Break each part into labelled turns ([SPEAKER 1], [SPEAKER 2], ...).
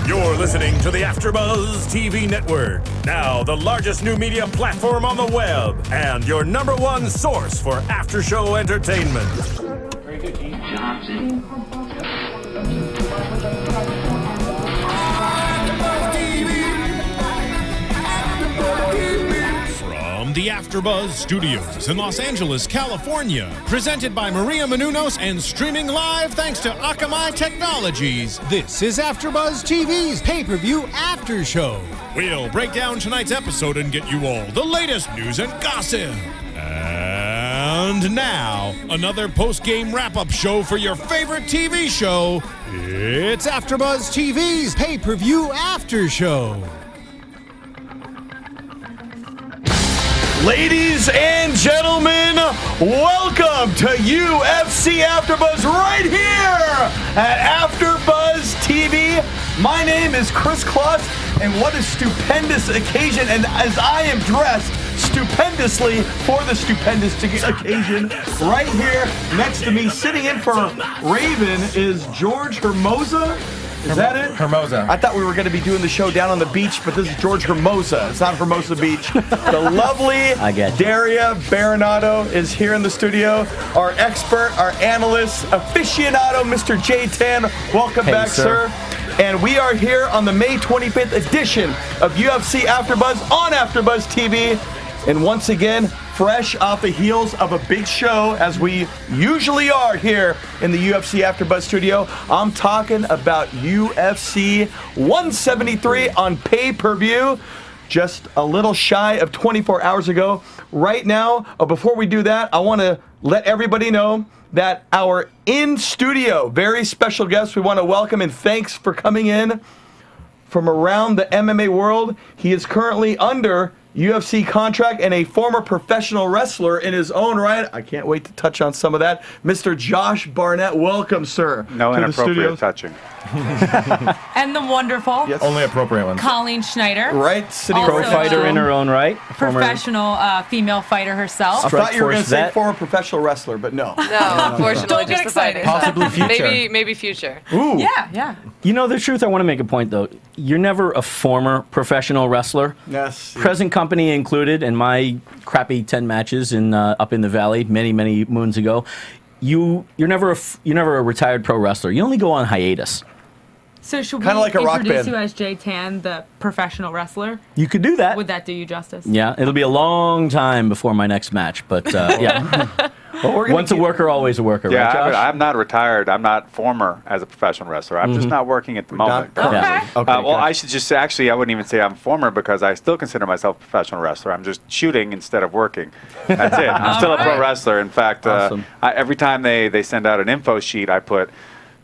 [SPEAKER 1] You're listening to the AFTERBUZZ TV network. Now the largest new media platform on the web and your #1 source for after-show entertainment.
[SPEAKER 2] Very good, Keith Johnson.
[SPEAKER 1] From the AFTERBUZZ Studios in Los Angeles, California, presented by Maria Menounos and streaming live thanks to Akamai Technologies, this is AFTERBUZZ TV's pay-per-view after show. We'll break down tonight's episode and get you all the latest news and gossip. And now, another post-game wrap-up show for your favorite TV show. It's AFTERBUZZ TV's pay-per-view after show.
[SPEAKER 3] Ladies and gentlemen, welcome to UFC AFTERBUZZ right here at AFTERBUZZ TV. My name is Kris Kloss, and what a stupendous occasion, and as I am dressed stupendously for the stupendous occasion, right here next to me, sitting in for Raven, is George Hermoza. Is that it?
[SPEAKER 4] Hermoza.
[SPEAKER 3] I thought we were going to be doing the show down on the beach, but this is George Hermoza. It's not Hermosa Beach. The lovely Daria Berenato is here in the studio. Our expert, our analyst, aficionado, Mr. J10. Welcome back, sir. And we are here on the May 25th edition of UFC AFTERBUZZ on AFTERBUZZ TV. And once again, fresh off the heels of a big show, as we usually are here in the UFC AFTERBUZZ studio, I'm talking about UFC 173 on pay-per-view, just a little shy of 24 hours ago. Right now, before we do that, I want to let everybody know that our in-studio, very special guest we want to welcome, and thanks for coming in from around the MMA world. He is currently under UFC contract and a former professional wrestler in his own right. I can't wait to touch on some of that. Mr. Josh Barnett, welcome, sir.
[SPEAKER 5] No inappropriate touching.
[SPEAKER 6] And the wonderful,
[SPEAKER 4] Only appropriate ones.
[SPEAKER 6] Colleen Schneider.
[SPEAKER 3] Right, sitting
[SPEAKER 6] Also
[SPEAKER 3] right
[SPEAKER 7] fighter in her own right.
[SPEAKER 6] Professional female fighter herself.
[SPEAKER 3] I thought you were going to say
[SPEAKER 7] vet.
[SPEAKER 3] former professional wrestler, but no.
[SPEAKER 8] No, unfortunately,
[SPEAKER 6] Don't get
[SPEAKER 8] just a fighter.
[SPEAKER 6] excited.
[SPEAKER 4] Possibly future.
[SPEAKER 8] Maybe future.
[SPEAKER 3] Ooh.
[SPEAKER 6] Yeah.
[SPEAKER 7] You know, the truth, I want to make a point, though. You're never a former professional wrestler.
[SPEAKER 3] Yes.
[SPEAKER 7] Present company included in my crappy 10 matches in up in the valley many moons ago. You're never a retired pro wrestler. You only go on hiatus.
[SPEAKER 6] So should we
[SPEAKER 3] Kinda like a rock
[SPEAKER 6] introduce
[SPEAKER 3] band.
[SPEAKER 6] you as J10, the professional wrestler?
[SPEAKER 7] You could do that.
[SPEAKER 6] Would that do you justice?
[SPEAKER 7] Yeah, it'll be a long time before my next match, but yeah.
[SPEAKER 3] Well,
[SPEAKER 7] Once a worker, always a worker,
[SPEAKER 5] Yeah,
[SPEAKER 7] right, Josh?
[SPEAKER 5] I'm not retired. I'm not former as a professional wrestler. I'm just not working at the moment.
[SPEAKER 3] Not currently.
[SPEAKER 7] Yeah.
[SPEAKER 3] Okay,
[SPEAKER 5] Well,
[SPEAKER 3] gotcha.
[SPEAKER 5] I should just say, actually, I wouldn't even say I'm former because I still consider myself a professional wrestler. I'm just shooting instead of working. That's it. I'm still a pro wrestler. In fact,
[SPEAKER 7] Awesome.
[SPEAKER 5] every time they send out an info sheet, I put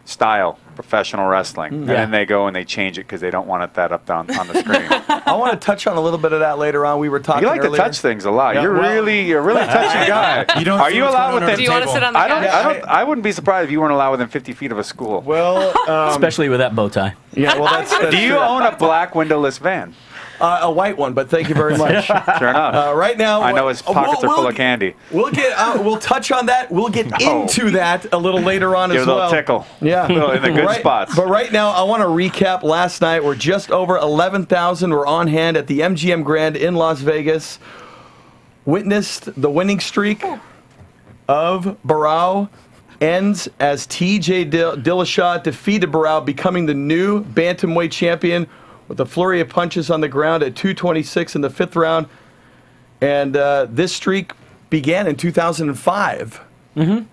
[SPEAKER 5] style, professional wrestling. And then they go and they change it because they don't want that up on the screen.
[SPEAKER 3] I want to touch on a little bit of that later on. We were talking
[SPEAKER 5] You like
[SPEAKER 3] earlier.
[SPEAKER 5] to touch things a lot.
[SPEAKER 3] Yeah,
[SPEAKER 5] you're
[SPEAKER 3] well-
[SPEAKER 5] really a touchy guy.
[SPEAKER 4] You don't
[SPEAKER 5] Are
[SPEAKER 4] see
[SPEAKER 5] you
[SPEAKER 4] what's
[SPEAKER 5] allowed
[SPEAKER 4] going on
[SPEAKER 5] within?
[SPEAKER 4] under
[SPEAKER 8] Do you want to sit on the couch?
[SPEAKER 5] I wouldn't be surprised if you weren't allowed within 50 feet of a school.
[SPEAKER 3] Well,
[SPEAKER 7] Especially with that bow tie.
[SPEAKER 3] yeah, well, that's
[SPEAKER 5] Do you
[SPEAKER 3] true.
[SPEAKER 5] own a black windowless van?
[SPEAKER 3] A white one, but thank you very much.
[SPEAKER 5] Sure enough.
[SPEAKER 3] Right now,
[SPEAKER 5] I know his pockets are full of candy.
[SPEAKER 3] We'll get. We'll touch on that. We'll get into that a little later on
[SPEAKER 5] Give
[SPEAKER 3] as
[SPEAKER 5] it a
[SPEAKER 3] well.
[SPEAKER 5] little tickle.
[SPEAKER 3] Yeah,
[SPEAKER 5] In the good
[SPEAKER 3] right,
[SPEAKER 5] spots.
[SPEAKER 3] But right now, I want to recap last night. We're just over 11,000. We're on hand at the MGM Grand in Las Vegas. Witnessed the winning streak of Barao ends as TJ Dillashaw defeated Barao, becoming the new bantamweight champion with a flurry of punches on the ground at 226 in the 5th round. And this streak began in 2005.
[SPEAKER 7] Henan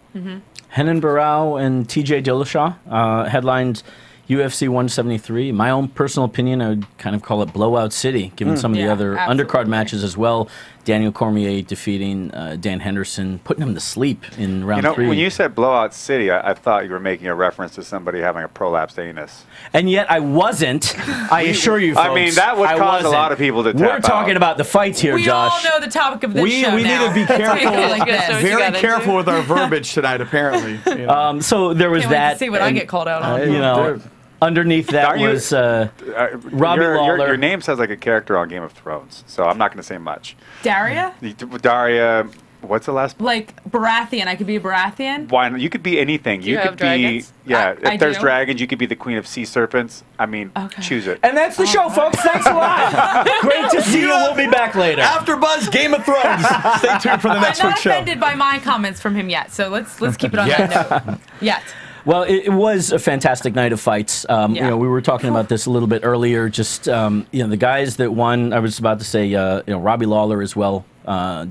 [SPEAKER 7] Barao and TJ Dillashaw headlined UFC 173. My own personal opinion, I would kind of call it Blowout City, given some of the other undercard matches as well. Daniel Cormier defeating Dan Henderson, putting him to sleep in round 3.
[SPEAKER 5] When you said Blowout City, I thought you were making a reference to somebody having a prolapsed anus.
[SPEAKER 7] And yet I wasn't. I assure you, folks.
[SPEAKER 5] I mean, that would
[SPEAKER 7] I
[SPEAKER 5] cause a
[SPEAKER 7] wasn't.
[SPEAKER 5] lot of people to tap
[SPEAKER 7] We're talking
[SPEAKER 5] out.
[SPEAKER 7] about the fights here,
[SPEAKER 6] We
[SPEAKER 7] Josh.
[SPEAKER 6] all know the topic of this show
[SPEAKER 3] We need
[SPEAKER 6] now.
[SPEAKER 3] to be careful,
[SPEAKER 6] Like this.
[SPEAKER 8] Show what you
[SPEAKER 3] very
[SPEAKER 8] got into.
[SPEAKER 3] careful with our verbiage tonight, apparently. You know.
[SPEAKER 7] So there was
[SPEAKER 6] Can't wait
[SPEAKER 7] that.
[SPEAKER 6] to see what I
[SPEAKER 7] and,
[SPEAKER 6] get called out on.
[SPEAKER 7] You know, underneath that
[SPEAKER 5] Are you-
[SPEAKER 7] was Robbie
[SPEAKER 5] your,
[SPEAKER 7] Lawler.
[SPEAKER 5] Your name sounds like a character on Game of Thrones, so I'm not going to say much.
[SPEAKER 6] Daria?
[SPEAKER 5] Daria What's the last?
[SPEAKER 6] Like Baratheon. I could be a Baratheon.
[SPEAKER 5] Why not? You could be anything. You
[SPEAKER 8] have
[SPEAKER 5] could be.
[SPEAKER 8] dragons?
[SPEAKER 5] Yeah.
[SPEAKER 6] I
[SPEAKER 5] If there's
[SPEAKER 6] do.
[SPEAKER 5] dragons, you could be the queen of sea serpents. I mean, choose it.
[SPEAKER 7] And that's the show, folks. Thanks a lot. Great to see you. We'll be back later.
[SPEAKER 3] AfterBuzz Game of Thrones. Stay tuned for the next
[SPEAKER 6] I'm not
[SPEAKER 3] week's show.
[SPEAKER 6] offended by my comments from him yet, so let's keep it on that note. Yet.
[SPEAKER 7] Well, it was a fantastic night of fights. You know, we were talking about this a little bit earlier. Just you know, the guys that won. I was about to say, you know, Robbie Lawler as well,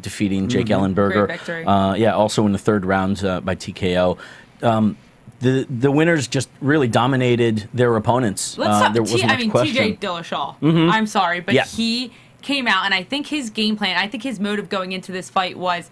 [SPEAKER 7] defeating Jake Ellenberger.
[SPEAKER 6] Great victory.
[SPEAKER 7] Yeah, also in the third round by TKO. The winners just really dominated their opponents.
[SPEAKER 6] Let's talk.
[SPEAKER 7] There wasn't much question.
[SPEAKER 6] TJ Dillashaw. I'm sorry, but he came out, and I think his game plan, I think his motive going into this fight was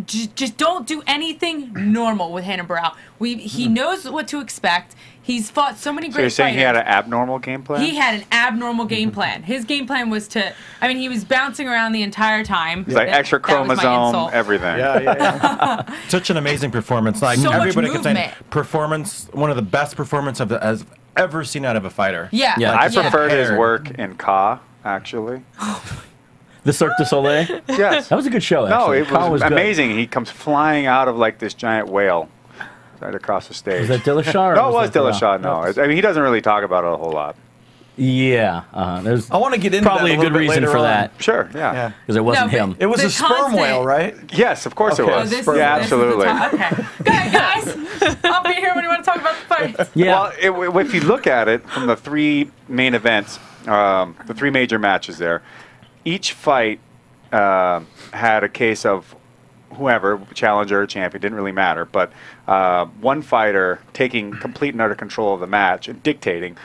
[SPEAKER 6] just don't do anything normal with Hannah Barao. He knows what to expect. He's fought so many great
[SPEAKER 5] So you're saying
[SPEAKER 6] fighters.
[SPEAKER 5] he had an abnormal game plan?
[SPEAKER 6] He had an abnormal game plan. His game plan was to, I mean, he was bouncing around the entire time.
[SPEAKER 5] He's like extra
[SPEAKER 6] That was my
[SPEAKER 5] chromosome,
[SPEAKER 6] insult.
[SPEAKER 5] everything.
[SPEAKER 3] Yeah.
[SPEAKER 4] Such an amazing performance. Like
[SPEAKER 6] So much
[SPEAKER 4] everybody could say,
[SPEAKER 6] movement.
[SPEAKER 4] performance, one of the best performances I've ever seen out of a fighter.
[SPEAKER 6] Yeah.
[SPEAKER 7] Yeah.
[SPEAKER 5] I
[SPEAKER 7] Like,
[SPEAKER 5] preferred his
[SPEAKER 4] compared.
[SPEAKER 5] work in Ka, actually.
[SPEAKER 7] The Cirque du Soleil.
[SPEAKER 5] Yes.
[SPEAKER 7] That was a good show.
[SPEAKER 5] No,
[SPEAKER 7] Actually.
[SPEAKER 5] it
[SPEAKER 7] Kyle
[SPEAKER 5] was
[SPEAKER 7] good.
[SPEAKER 5] amazing. He comes flying out of like this giant whale right across the stage.
[SPEAKER 7] Was that Dillashaw? Or
[SPEAKER 5] No, it was
[SPEAKER 7] that
[SPEAKER 5] Dillashaw. No, I mean he doesn't really talk about it a whole lot.
[SPEAKER 7] Yeah. There's
[SPEAKER 3] I want to get into
[SPEAKER 7] probably
[SPEAKER 3] that
[SPEAKER 7] a good
[SPEAKER 3] little bit
[SPEAKER 7] reason
[SPEAKER 3] later
[SPEAKER 7] for
[SPEAKER 3] on.
[SPEAKER 7] that
[SPEAKER 5] Sure, yeah.
[SPEAKER 3] Yeah.
[SPEAKER 7] because it wasn't
[SPEAKER 6] No,
[SPEAKER 7] him.
[SPEAKER 3] It was
[SPEAKER 6] The
[SPEAKER 3] a sperm
[SPEAKER 6] constant-
[SPEAKER 3] whale, right?
[SPEAKER 5] Yes, of course
[SPEAKER 3] Okay.
[SPEAKER 5] it
[SPEAKER 6] Oh,
[SPEAKER 5] was.
[SPEAKER 6] this
[SPEAKER 5] Yeah,
[SPEAKER 6] is the
[SPEAKER 5] absolutely.
[SPEAKER 6] okay. Go ahead, guys. I'll be here when you want to talk about the fight.
[SPEAKER 7] Yeah.
[SPEAKER 5] Well, if you look at it from the three main events, the three major matches there, each fight had a case of whoever, challenger, champion, didn't really matter, but one fighter taking complete and utter control of the match and dictating,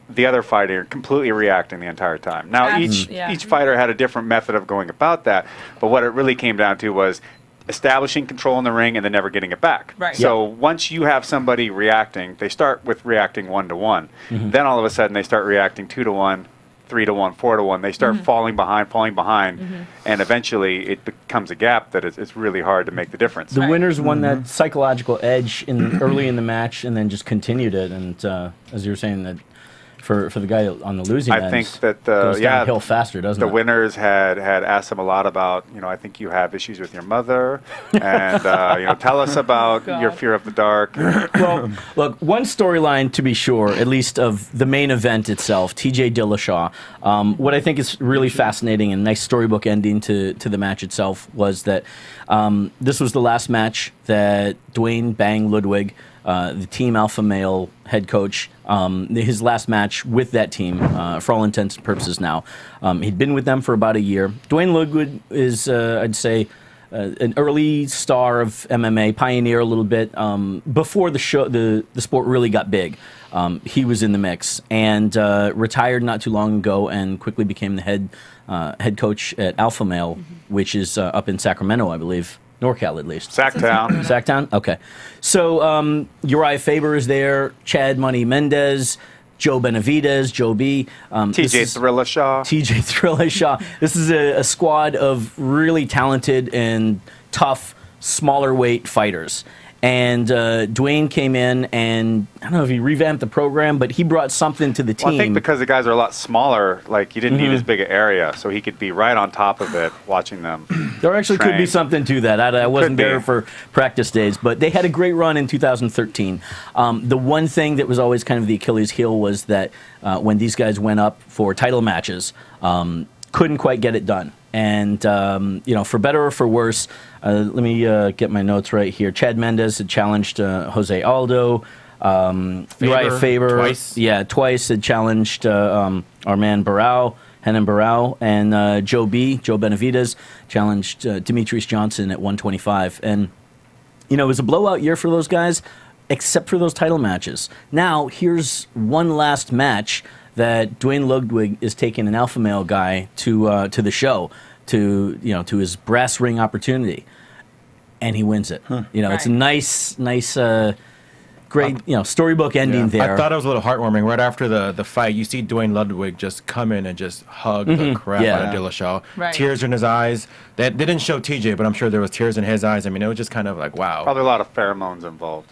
[SPEAKER 5] the other fighter completely reacting the entire time. Now, each fighter had a different method of going about that, but what it really came down to was establishing control in the ring and then never getting it back.
[SPEAKER 6] Right.
[SPEAKER 5] So once you have somebody reacting, they start with reacting 1-to-1. Then all of a sudden they start reacting 2-to-1, 3-to-1, 4-to-1. They start falling behind, and eventually it becomes a gap that it's really hard to make the difference.
[SPEAKER 7] The winners won that psychological edge early in the match, and then just continued it. And as you were saying, that for the guy on the losing end,
[SPEAKER 5] I think that
[SPEAKER 7] goes downhill faster, doesn't
[SPEAKER 5] the
[SPEAKER 7] it?
[SPEAKER 5] winners had asked him a lot about, I think you have issues with your mother, and tell us about your fear of the dark.
[SPEAKER 7] Well, look, one storyline to be sure, at least of the main event itself, TJ Dillashaw. What I think is really fascinating and nice storybook ending to the match itself was that this was the last match that Dwayne Bang Ludwig, the Team Alpha Male head coach, his last match with that team, for all intents and purposes now. He'd been with them for about a year. Dwayne Ludwig is, I'd say, an early star of MMA, pioneer a little bit. Before the show, the sport really got big, he was in the mix and retired not too long ago and quickly became the head coach at Alpha Male, which is up in Sacramento, I believe. NorCal, at least.
[SPEAKER 5] Sacktown.
[SPEAKER 7] Sacktown? Okay. So Uriah Faber is there, Chad Money Mendez, Joe Benavidez, Joe B.
[SPEAKER 5] TJ Dillashaw.
[SPEAKER 7] TJ Dillashaw. This is a squad of really talented and tough, smaller weight fighters. And Dwayne came in and, I don't know if he revamped the program, but he brought something to the team.
[SPEAKER 5] Well, I think because the guys are a lot smaller, like you didn't need as big an area, so he could be right on top of it watching them.
[SPEAKER 7] There actually could be
[SPEAKER 5] train.
[SPEAKER 7] something to that. I wasn't
[SPEAKER 5] Could be.
[SPEAKER 7] there for practice days, but they had a great run in 2013. The one thing that was always kind of the Achilles heel was that when these guys went up for title matches, couldn't quite get it done. And, for better or for worse, let me get my notes right here. Chad Mendez had challenged Jose Aldo. Uriah Faber.
[SPEAKER 4] Twice.
[SPEAKER 7] Yeah, twice had challenged our man Barao, Henan Barao. And Joe Benavidez, challenged Demetrius Johnson at 125. And, it was a blowout year for those guys, except for those title matches. Now, here's one last match that Dwayne Ludwig is taking an alpha male guy to the show, to his brass ring opportunity, and he wins it. It's a nice, great storybook ending there.
[SPEAKER 4] I thought it was a little heartwarming. Right after the fight, you see Dwayne Ludwig just come in and just hug the crap out of Dillashaw.
[SPEAKER 6] Right.
[SPEAKER 4] Tears in his eyes. They didn't show TJ, but I'm sure there was tears in his eyes. I mean, it was just kind of like, wow.
[SPEAKER 5] Probably a lot of pheromones involved.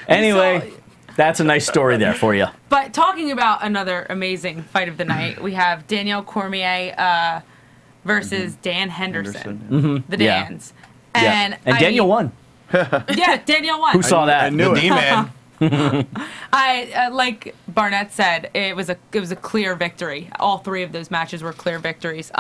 [SPEAKER 7] Anyway. That's a nice story there for you.
[SPEAKER 6] But talking about another amazing fight of the night, we have Danielle Cormier versus Dan Henderson. The Dans.
[SPEAKER 7] And Daniel won.
[SPEAKER 6] Yeah, Daniel won.
[SPEAKER 7] Who saw that?
[SPEAKER 4] I knew it. Man.
[SPEAKER 6] I like Barnett said, it was a clear victory. All three of those matches were clear victories.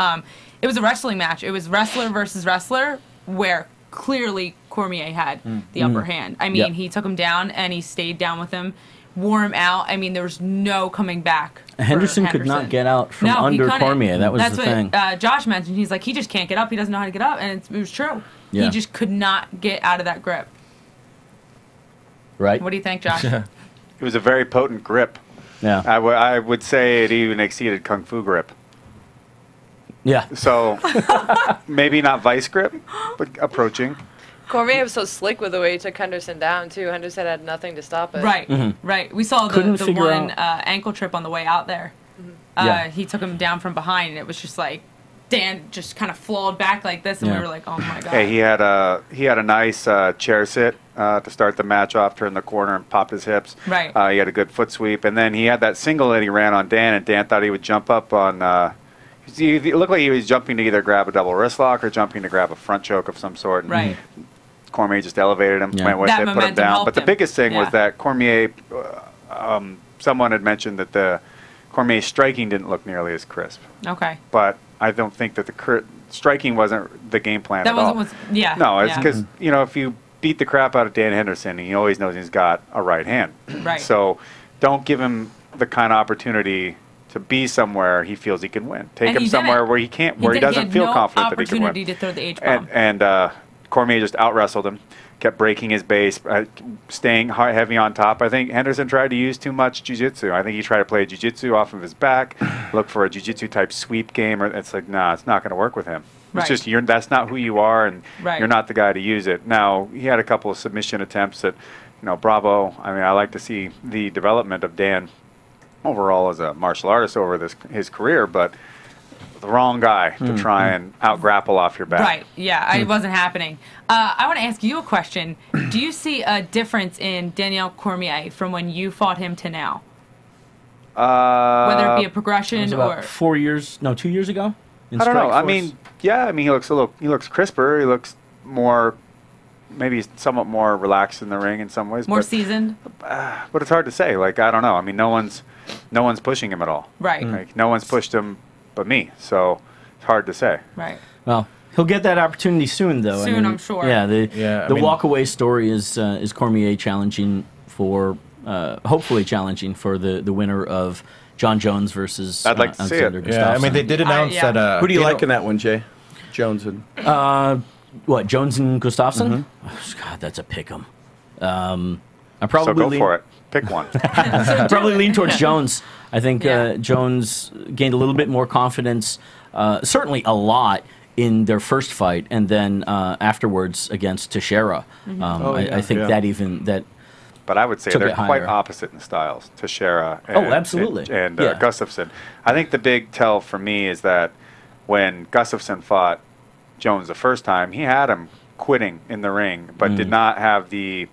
[SPEAKER 6] It was a wrestling match. It was wrestler versus wrestler, where clearly Cormier had the upper hand. I mean, he took him down and he stayed down with him, wore him out. I mean, there was no coming back.
[SPEAKER 7] Henderson could not get out from under Cormier. That was the thing.
[SPEAKER 6] That's what Josh mentioned. He's like, he just can't get up. He doesn't know how to get up, and it was true. Yeah. He just could not get out of that grip.
[SPEAKER 7] Right.
[SPEAKER 6] What do you think, Josh?
[SPEAKER 5] It was a very potent grip.
[SPEAKER 7] Yeah.
[SPEAKER 5] I would say it even exceeded Kung Fu grip.
[SPEAKER 7] Yeah.
[SPEAKER 5] So maybe not vice grip, but approaching.
[SPEAKER 8] Cormier was so slick with the way he took Henderson down, too. Henderson had nothing to stop it.
[SPEAKER 6] Right, right. We saw the one ankle trip on the way out there. He took him down from behind, and it was just like, Dan just kind of flawed back like this, and we were like, oh, my God.
[SPEAKER 5] Hey, he had a nice chair sit to start the match off, turned the corner and popped his hips.
[SPEAKER 6] Right.
[SPEAKER 5] He had a good foot sweep, and then he had that single that he ran on Dan, and Dan thought he would jump up on it looked like he was jumping to either grab a double wrist lock or jumping to grab a front choke of some sort. And
[SPEAKER 6] right.
[SPEAKER 5] Cormier just elevated him, went with it, put him down. But the biggest thing was that Cormier, someone had mentioned that the Cormier's striking didn't look nearly as crisp.
[SPEAKER 6] Okay.
[SPEAKER 5] But I don't think that the striking wasn't the game plan at all. No, it's because, if you beat the crap out of Dan Henderson, he always knows he's got a right hand.
[SPEAKER 6] Right.
[SPEAKER 5] So don't give him the kind of opportunity to be somewhere he feels he can win. Take him somewhere where he can't, where he doesn't feel confident that he can win.
[SPEAKER 6] Opportunity to throw the H-bomb.
[SPEAKER 5] And Cormier just out-wrestled him, kept breaking his base, staying heavy on top. I think Henderson tried to use too much jiu-jitsu. I think he tried to play jiu-jitsu off of his back, look for a jiu-jitsu type sweep game. It's like, nah, it's not going to work with him. It's just that's not who you are, and you're not the guy to use it. Now, he had a couple of submission attempts that, bravo. I mean, I like to see the development of Dan overall as a martial artist over his career, but the wrong guy to try and out-grapple off your back.
[SPEAKER 6] Right, yeah, it wasn't happening. I want to ask you a question. Do you see a difference in Daniel Cormier from when you fought him to now? Whether it be a progression or
[SPEAKER 7] 2 years ago?
[SPEAKER 5] I don't know. I mean, he looks crisper. He looks more, maybe somewhat more relaxed in the ring in some ways.
[SPEAKER 6] More seasoned?
[SPEAKER 5] But it's hard to say. Like, I don't know. I mean, no one's pushing him at all.
[SPEAKER 6] Right.
[SPEAKER 5] Like, no one's pushed him but me. So it's hard to say.
[SPEAKER 6] Right.
[SPEAKER 7] Well, he'll get that opportunity soon, though.
[SPEAKER 6] Soon, I'm sure.
[SPEAKER 7] Yeah. The walk-away story is Cormier challenging for, hopefully challenging for the winner of John Jones versus
[SPEAKER 5] I'd like to see it.
[SPEAKER 4] Yeah, I mean, they did announce that.
[SPEAKER 3] Who do you like in that one, Jay? Jones and
[SPEAKER 7] Jones and Gustafsson? Oh, God, that's a pick 'em. I probably
[SPEAKER 5] so go for it. Pick one.
[SPEAKER 7] I probably lean towards Jones. I think Jones gained a little bit more confidence, certainly a lot in their first fight, and then afterwards against Teixeira. I think that.
[SPEAKER 5] But I would say they're quite opposite in styles, Teixeira and,
[SPEAKER 7] absolutely.
[SPEAKER 5] and Gustafsson. I think the big tell for me is that when Gustafsson fought Jones the first time, he had him quitting in the ring, but did not have the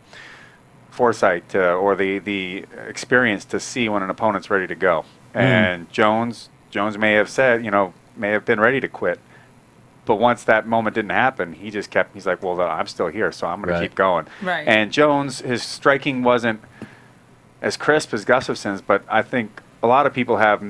[SPEAKER 5] foresight or the experience to see when an opponent's ready to go. And Jones may have said, may have been ready to quit. But once that moment didn't happen, he's like, well, I'm still here, so I'm going to keep going.
[SPEAKER 6] Right.
[SPEAKER 5] And Jones, his striking wasn't as crisp as Gustafsson's, but I think a lot of people have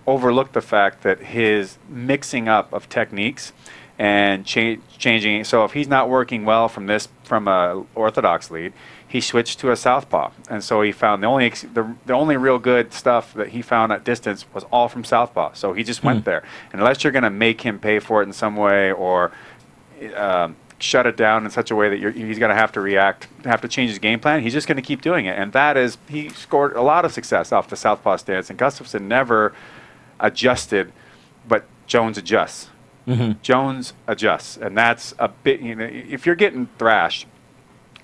[SPEAKER 5] overlooked the fact that his mixing up of techniques and changing. So if he's not working well from a orthodox lead, he switched to a southpaw, and so he found the only real good stuff that he found at distance was all from southpaw. So he just went there, and unless you're going to make him pay for it in some way or shut it down in such a way that he's going to have to react, have to change his game plan, he's just going to keep doing it, and he scored a lot of success off the southpaw stance. And Gustafsson never adjusted, but Jones adjusts. Jones adjusts, and that's a bit. If you're getting thrashed,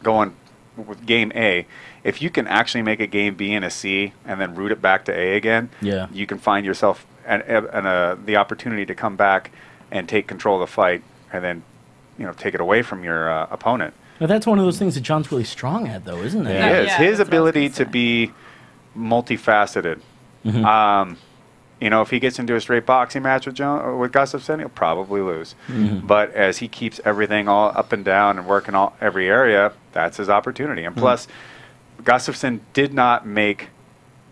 [SPEAKER 5] going with game A, if you can actually make a game B and a C and then root it back to A again, you can find yourself the opportunity to come back and take control of the fight and then take it away from your opponent.
[SPEAKER 7] Well, that's one of those things that John's really strong at, though, isn't it?
[SPEAKER 5] It is. His ability to be multifaceted. You know, if he gets into a straight boxing match with Gustafsson, he'll probably lose. But as he keeps everything all up and down and working every area, that's his opportunity. And plus, Gustafsson did not make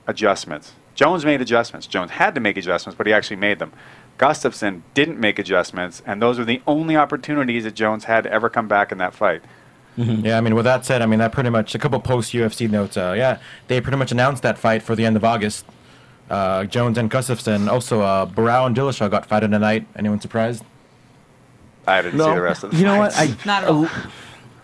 [SPEAKER 5] adjustments. Jones made adjustments. Jones had to make adjustments, but he actually made them. Gustafsson didn't make adjustments, and those were the only opportunities that Jones had to ever come back in that fight.
[SPEAKER 4] Yeah, I mean, with that said, I mean, that pretty much, a couple post-UFC notes, yeah, they pretty much announced that fight for the end of August. Jones and Gustafsson. Also, Barao and Dillashaw got fight of the night. Anyone surprised?
[SPEAKER 5] I didn't see the rest of the
[SPEAKER 7] You know what?
[SPEAKER 6] Not at all.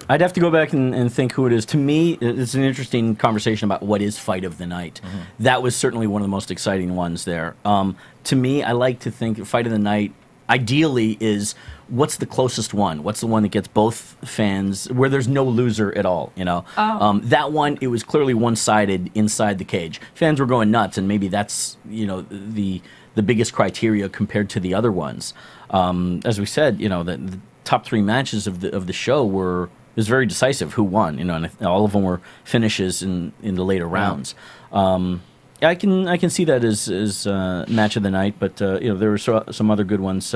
[SPEAKER 7] I'd have to go back and think who it is. To me, it's an interesting conversation about what is fight of the night. That was certainly one of the most exciting ones there. To me, I like to think fight of the night, ideally, is what's the closest one? What's the one that gets both fans, where there's no loser at all, you know? That one, it was clearly one-sided inside the cage. Fans were going nuts, and maybe that's, you know, the biggest criteria compared to the other ones. As we said, you know, the top 3 matches of the show it was very decisive who won, you know, and all of them were finishes in the later rounds. I can see that as match of the night, but you know, there were some other good ones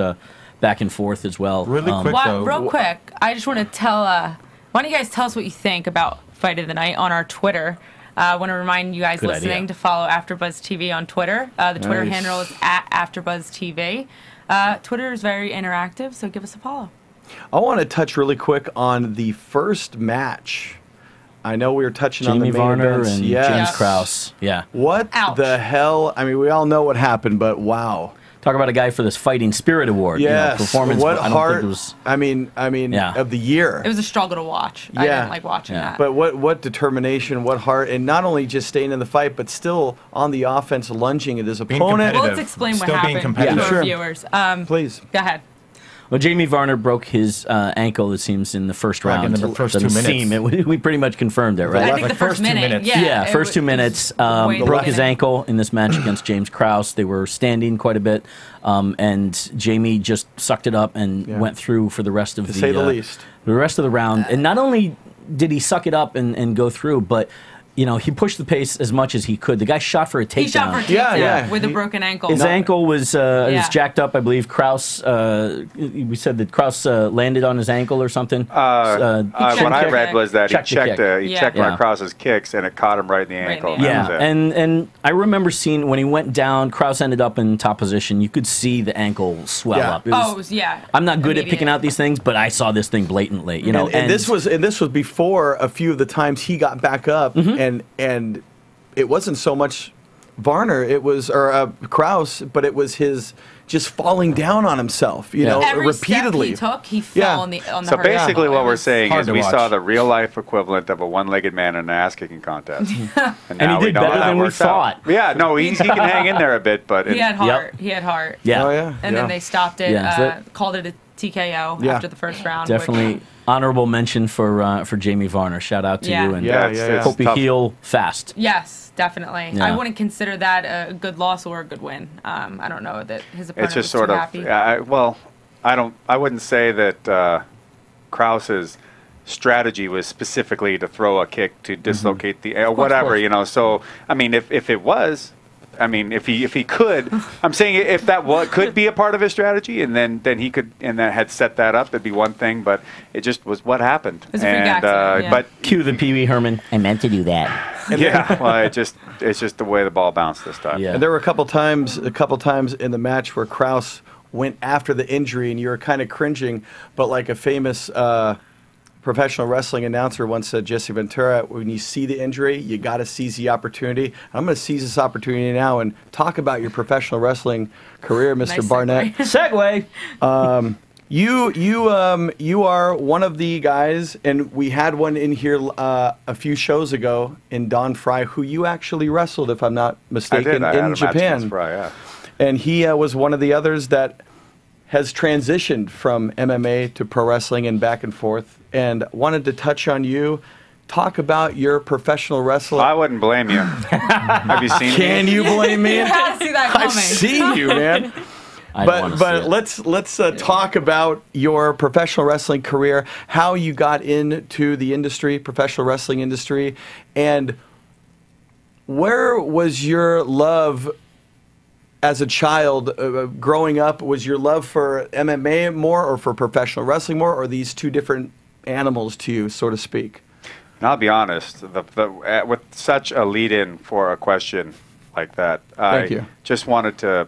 [SPEAKER 7] back and forth as well.
[SPEAKER 4] Really quick though.
[SPEAKER 6] Real quick, I just want to tell. Why don't you guys tell us what you think about fight of the night on our Twitter? I want to remind you guys listening to follow AfterBuzz TV on Twitter. The Twitter handle is @AfterBuzz TV. Twitter is very interactive, so give us a follow.
[SPEAKER 3] I want to touch really quick on the first match. I know we were touching on the main
[SPEAKER 7] Varner
[SPEAKER 3] events.
[SPEAKER 7] and James Krause. Yeah.
[SPEAKER 3] What the hell? I mean, we all know what happened, but wow.
[SPEAKER 7] Talk about a guy for this Fighting Spirit Award.
[SPEAKER 3] Yes.
[SPEAKER 7] You know, performance.
[SPEAKER 3] What
[SPEAKER 7] I don't
[SPEAKER 3] heart?
[SPEAKER 7] think it was,
[SPEAKER 3] I mean, of the year.
[SPEAKER 6] It was a struggle to watch. I didn't like watching that.
[SPEAKER 3] But what determination, what heart, and not only just staying in the fight, but still on the offense, lunging at his opponent.
[SPEAKER 6] Well, let's explain what happened to our viewers.
[SPEAKER 3] Please.
[SPEAKER 6] Go ahead.
[SPEAKER 7] Well, Jamie Varner broke his ankle, it seems, in the first round.
[SPEAKER 4] In the first 2 minutes.
[SPEAKER 7] We pretty much confirmed it, right?
[SPEAKER 6] I think the first 2 minutes.
[SPEAKER 7] Yeah, first 2 minutes. Broke his ankle in this match against James Krause. They were standing quite a bit, and Jamie just sucked it up and went through for the rest of the rest of the round. And not only did he suck it up and go through, but you know, he pushed the pace as much as he could. The guy shot for a takedown.
[SPEAKER 6] He shot for a takedown with a broken ankle.
[SPEAKER 7] His ankle was jacked up, I believe. Krause, we said that Krause landed on his ankle or something.
[SPEAKER 5] What I read was that he checked one of Krause's kicks and it caught him right in the ankle.
[SPEAKER 7] And I remember seeing when he went down, Krause ended up in top position. You could see the ankle swell up. I'm not good at picking out these things, but I saw this thing blatantly. You know,
[SPEAKER 3] and this was before a few of the times he got back up. And it wasn't so much Varner, it was Krause, but it was his just falling down on himself, you know,
[SPEAKER 6] every
[SPEAKER 3] repeatedly.
[SPEAKER 6] Step he took, he fell on the
[SPEAKER 5] So basically what we're saying is we saw the real life equivalent of a one-legged man in an ass-kicking contest.
[SPEAKER 7] And he did better than we thought.
[SPEAKER 5] Yeah, no, he can hang in there a bit, but
[SPEAKER 6] he had heart. He had heart.
[SPEAKER 7] Yeah.
[SPEAKER 6] And then they stopped it, called it a TKO after the first round.
[SPEAKER 7] Definitely honorable mention for Jamie Varner. Shout out to you, and hope you heal fast.
[SPEAKER 6] Yes, definitely. I wouldn't consider that a good loss or a good win. I don't know that his opponent was too happy.
[SPEAKER 5] I wouldn't say that Krause's strategy was specifically to throw a kick to dislocate the whatever, you know. So I mean, if it was. I mean, if he could, I'm saying if that could be a part of his strategy, and then he could, and that had set that up, that'd be one thing. But it just was what happened.
[SPEAKER 6] It was a freak accident,
[SPEAKER 7] but cue the Pee Wee Herman. I meant to do that.
[SPEAKER 5] Well, it's just the way the ball bounced this time.
[SPEAKER 3] Yeah. And there were a couple times in the match where Krause went after the injury, and you were kind of cringing, but like a famous professional wrestling announcer once said, Jesse Ventura, when you see the injury, you got to seize the opportunity. I'm going to seize this opportunity now and talk about your professional wrestling career, Mr.
[SPEAKER 6] Nice
[SPEAKER 3] Barnett.
[SPEAKER 7] Segue.
[SPEAKER 3] You are one of the guys, and we had one in here a few shows ago in Don Fry, who you actually wrestled, if I'm not mistaken, in Japan.
[SPEAKER 5] Fry,
[SPEAKER 3] and he was one of the others that has transitioned from MMA to pro wrestling and back and forth, and wanted to touch on you. Talk about your professional wrestling.
[SPEAKER 5] I wouldn't blame you. Have you seen me?
[SPEAKER 3] Can you blame me?
[SPEAKER 6] You had to see that coming.
[SPEAKER 3] I've seen you, man. But let's talk about your professional wrestling career, how you got into the industry, professional wrestling industry, and where was your love as a child, growing up, was your love for MMA more or for professional wrestling more, or these two different animals to you, so to speak?
[SPEAKER 5] And I'll be honest, with such a lead-in for a question like that, I just wanted to.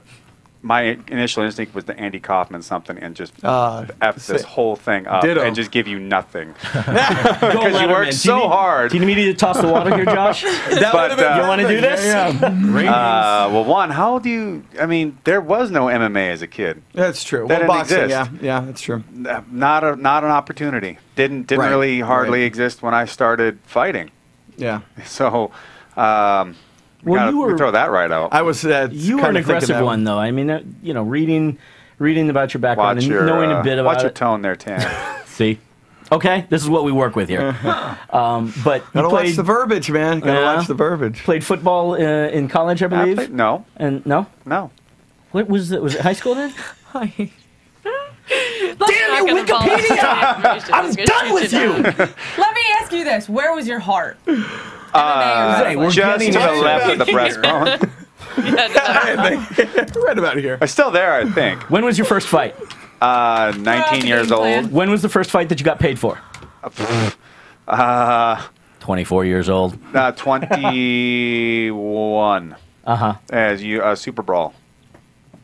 [SPEAKER 5] My initial instinct was to Andy Kaufman something and just F this whole thing up and just give you nothing. Because you worked so hard.
[SPEAKER 7] Do you need me to toss the water here, Josh?
[SPEAKER 3] You want to do this?
[SPEAKER 5] Well, one, how do you... I mean, there was no MMA as a kid.
[SPEAKER 3] That's true.
[SPEAKER 5] That
[SPEAKER 3] well,
[SPEAKER 5] didn't
[SPEAKER 3] boxing,
[SPEAKER 5] exist.
[SPEAKER 3] Yeah, that's true.
[SPEAKER 5] Not an opportunity. Didn't really hardly exist when I started fighting.
[SPEAKER 3] Yeah.
[SPEAKER 5] So...
[SPEAKER 7] well,
[SPEAKER 5] you were throw that right out.
[SPEAKER 3] I was.
[SPEAKER 7] You were an aggressive one, though. I mean, you know, reading about your background and knowing a bit about
[SPEAKER 5] watch your tone there, Tam.
[SPEAKER 7] See, okay, this is what we work with here. But
[SPEAKER 3] gotta watch the verbiage, man. Gotta watch the verbiage.
[SPEAKER 7] Played football in college, I believe.
[SPEAKER 5] No.
[SPEAKER 7] And no. What was it? Was it high school then?
[SPEAKER 6] Damn
[SPEAKER 7] you, Wikipedia! I'm done with you.
[SPEAKER 6] Let me ask you this: where was your heart?
[SPEAKER 5] Just to the left of the breastbone.
[SPEAKER 3] Right about here.
[SPEAKER 5] I'm still there, I think.
[SPEAKER 7] When was your first fight?
[SPEAKER 5] 19 years old.
[SPEAKER 7] When was the first fight that you got paid for? 24 years old.
[SPEAKER 5] 21. As Super Brawl.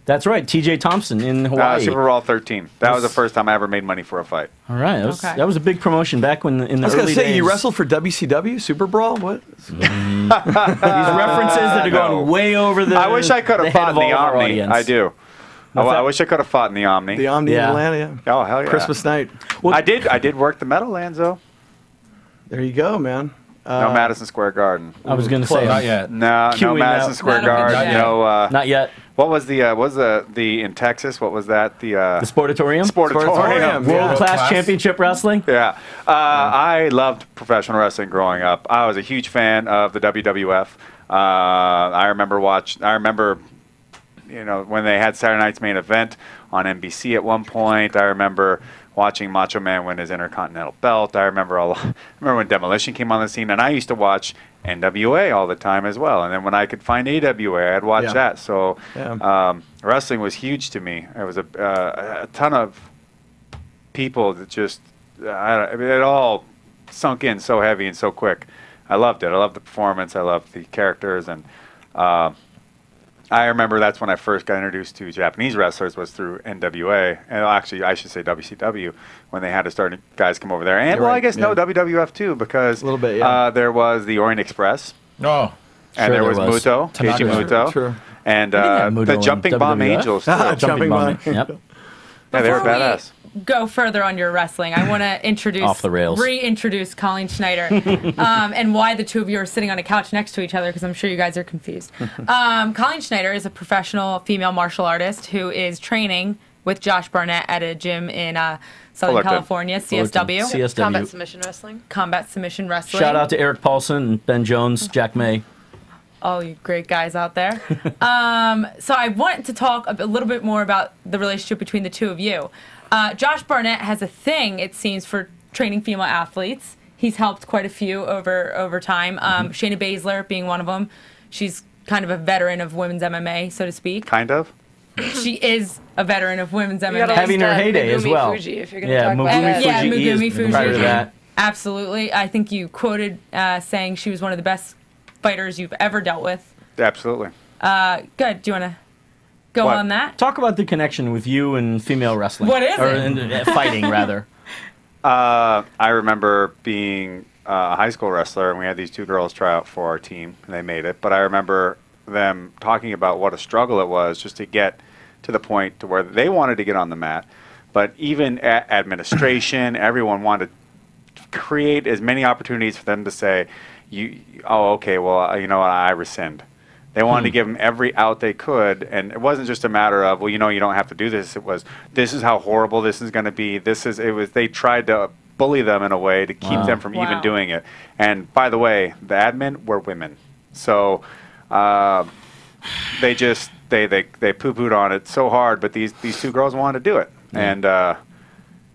[SPEAKER 7] That's right, T.J. Thompson in Hawaii.
[SPEAKER 5] Super Brawl 13. That was the first time I ever made money for a fight.
[SPEAKER 7] All right, that was a big promotion back when in the early days.
[SPEAKER 3] I was going to say, you wrestled for WCW, Super Brawl? What?
[SPEAKER 7] These references that are going way over the.
[SPEAKER 5] I wish I could have fought in the Omni.
[SPEAKER 7] Audience.
[SPEAKER 5] I do. I wish I could have fought in the Omni.
[SPEAKER 3] The Omni in Atlanta, yeah.
[SPEAKER 5] Oh, hell yeah.
[SPEAKER 3] Christmas night.
[SPEAKER 5] Well, I did work the Meadowlands, though.
[SPEAKER 3] There you go, man.
[SPEAKER 5] No Madison Square Garden.
[SPEAKER 7] I was going to say.
[SPEAKER 4] Not yet.
[SPEAKER 5] No Madison Square Garden. No.
[SPEAKER 7] Not yet.
[SPEAKER 5] What was the in Texas? What was that? The
[SPEAKER 7] Sportatorium?
[SPEAKER 5] Sportatorium.
[SPEAKER 7] World-class championship wrestling?
[SPEAKER 5] Yeah. I loved professional wrestling growing up. I was a huge fan of the WWF. I remember when they had Saturday Night's Main Event on NBC at one point. I remember watching Macho Man win his Intercontinental belt. I remember when Demolition came on the scene, and I used to watch NWA all the time as well. And then when I could find AWA, I'd watch that. So wrestling was huge to me. It was a ton of people that just it all sunk in so heavy and so quick. I loved it. I loved the performance. I loved the characters, and I remember that's when I first got introduced to Japanese wrestlers was through NWA, and actually I should say WCW, when they had to start guys come over there. And I guess WWF too, because
[SPEAKER 3] a little bit,
[SPEAKER 5] there was the Orient Express.
[SPEAKER 4] Oh.
[SPEAKER 5] And there was Muto, Keiji Muto.
[SPEAKER 3] True.
[SPEAKER 5] And the Jumping Bomb Angels.
[SPEAKER 3] Jumping Bomb.
[SPEAKER 7] Yep.
[SPEAKER 5] Yeah, they were badass.
[SPEAKER 6] Go further on your wrestling, I want to reintroduce Colleen Schneider, and why the two of you are sitting on a couch next to each other, because I'm sure you guys are confused. Colleen Schneider is a professional female martial artist who is training with Josh Barnett at a gym in Southern California, CSW.
[SPEAKER 8] Combat Submission Wrestling.
[SPEAKER 6] Combat Submission Wrestling.
[SPEAKER 7] Shout out to Eric Paulson, Ben Jones, Jack May.
[SPEAKER 6] All you great guys out there. So I want to talk a little bit more about the relationship between the two of you. Josh Barnett has a thing, it seems, for training female athletes. He's helped quite a few over time. Shayna Baszler being one of them. She's kind of a veteran of women's MMA, so to speak.
[SPEAKER 5] Kind of?
[SPEAKER 6] She is a veteran of women's MMA.
[SPEAKER 7] Having her heyday as well.
[SPEAKER 8] Fuji, if you're going to talk about
[SPEAKER 6] Megumi Fuji.
[SPEAKER 7] Prior to that.
[SPEAKER 6] Absolutely. I think you quoted saying she was one of the best fighters you've ever dealt with.
[SPEAKER 5] Absolutely.
[SPEAKER 6] Good. Do you want to go on that?
[SPEAKER 7] Talk about the connection with you and female wrestling.
[SPEAKER 6] What is it?
[SPEAKER 7] Fighting, rather.
[SPEAKER 5] I remember being a high school wrestler, and we had these two girls try out for our team, and they made it. But I remember them talking about what a struggle it was just to get to the point to where they wanted to get on the mat. But even administration, everyone wanted to create as many opportunities for them to say, okay, well, you know what, I rescind. They wanted to give them every out they could, and it wasn't just a matter of, well, you don't have to do this. It was, this is how horrible this is going to be. They tried to bully them in a way to keep them from even doing it. And by the way, the admin were women, so they poo-pooed on it so hard. But these two girls wanted to do it, and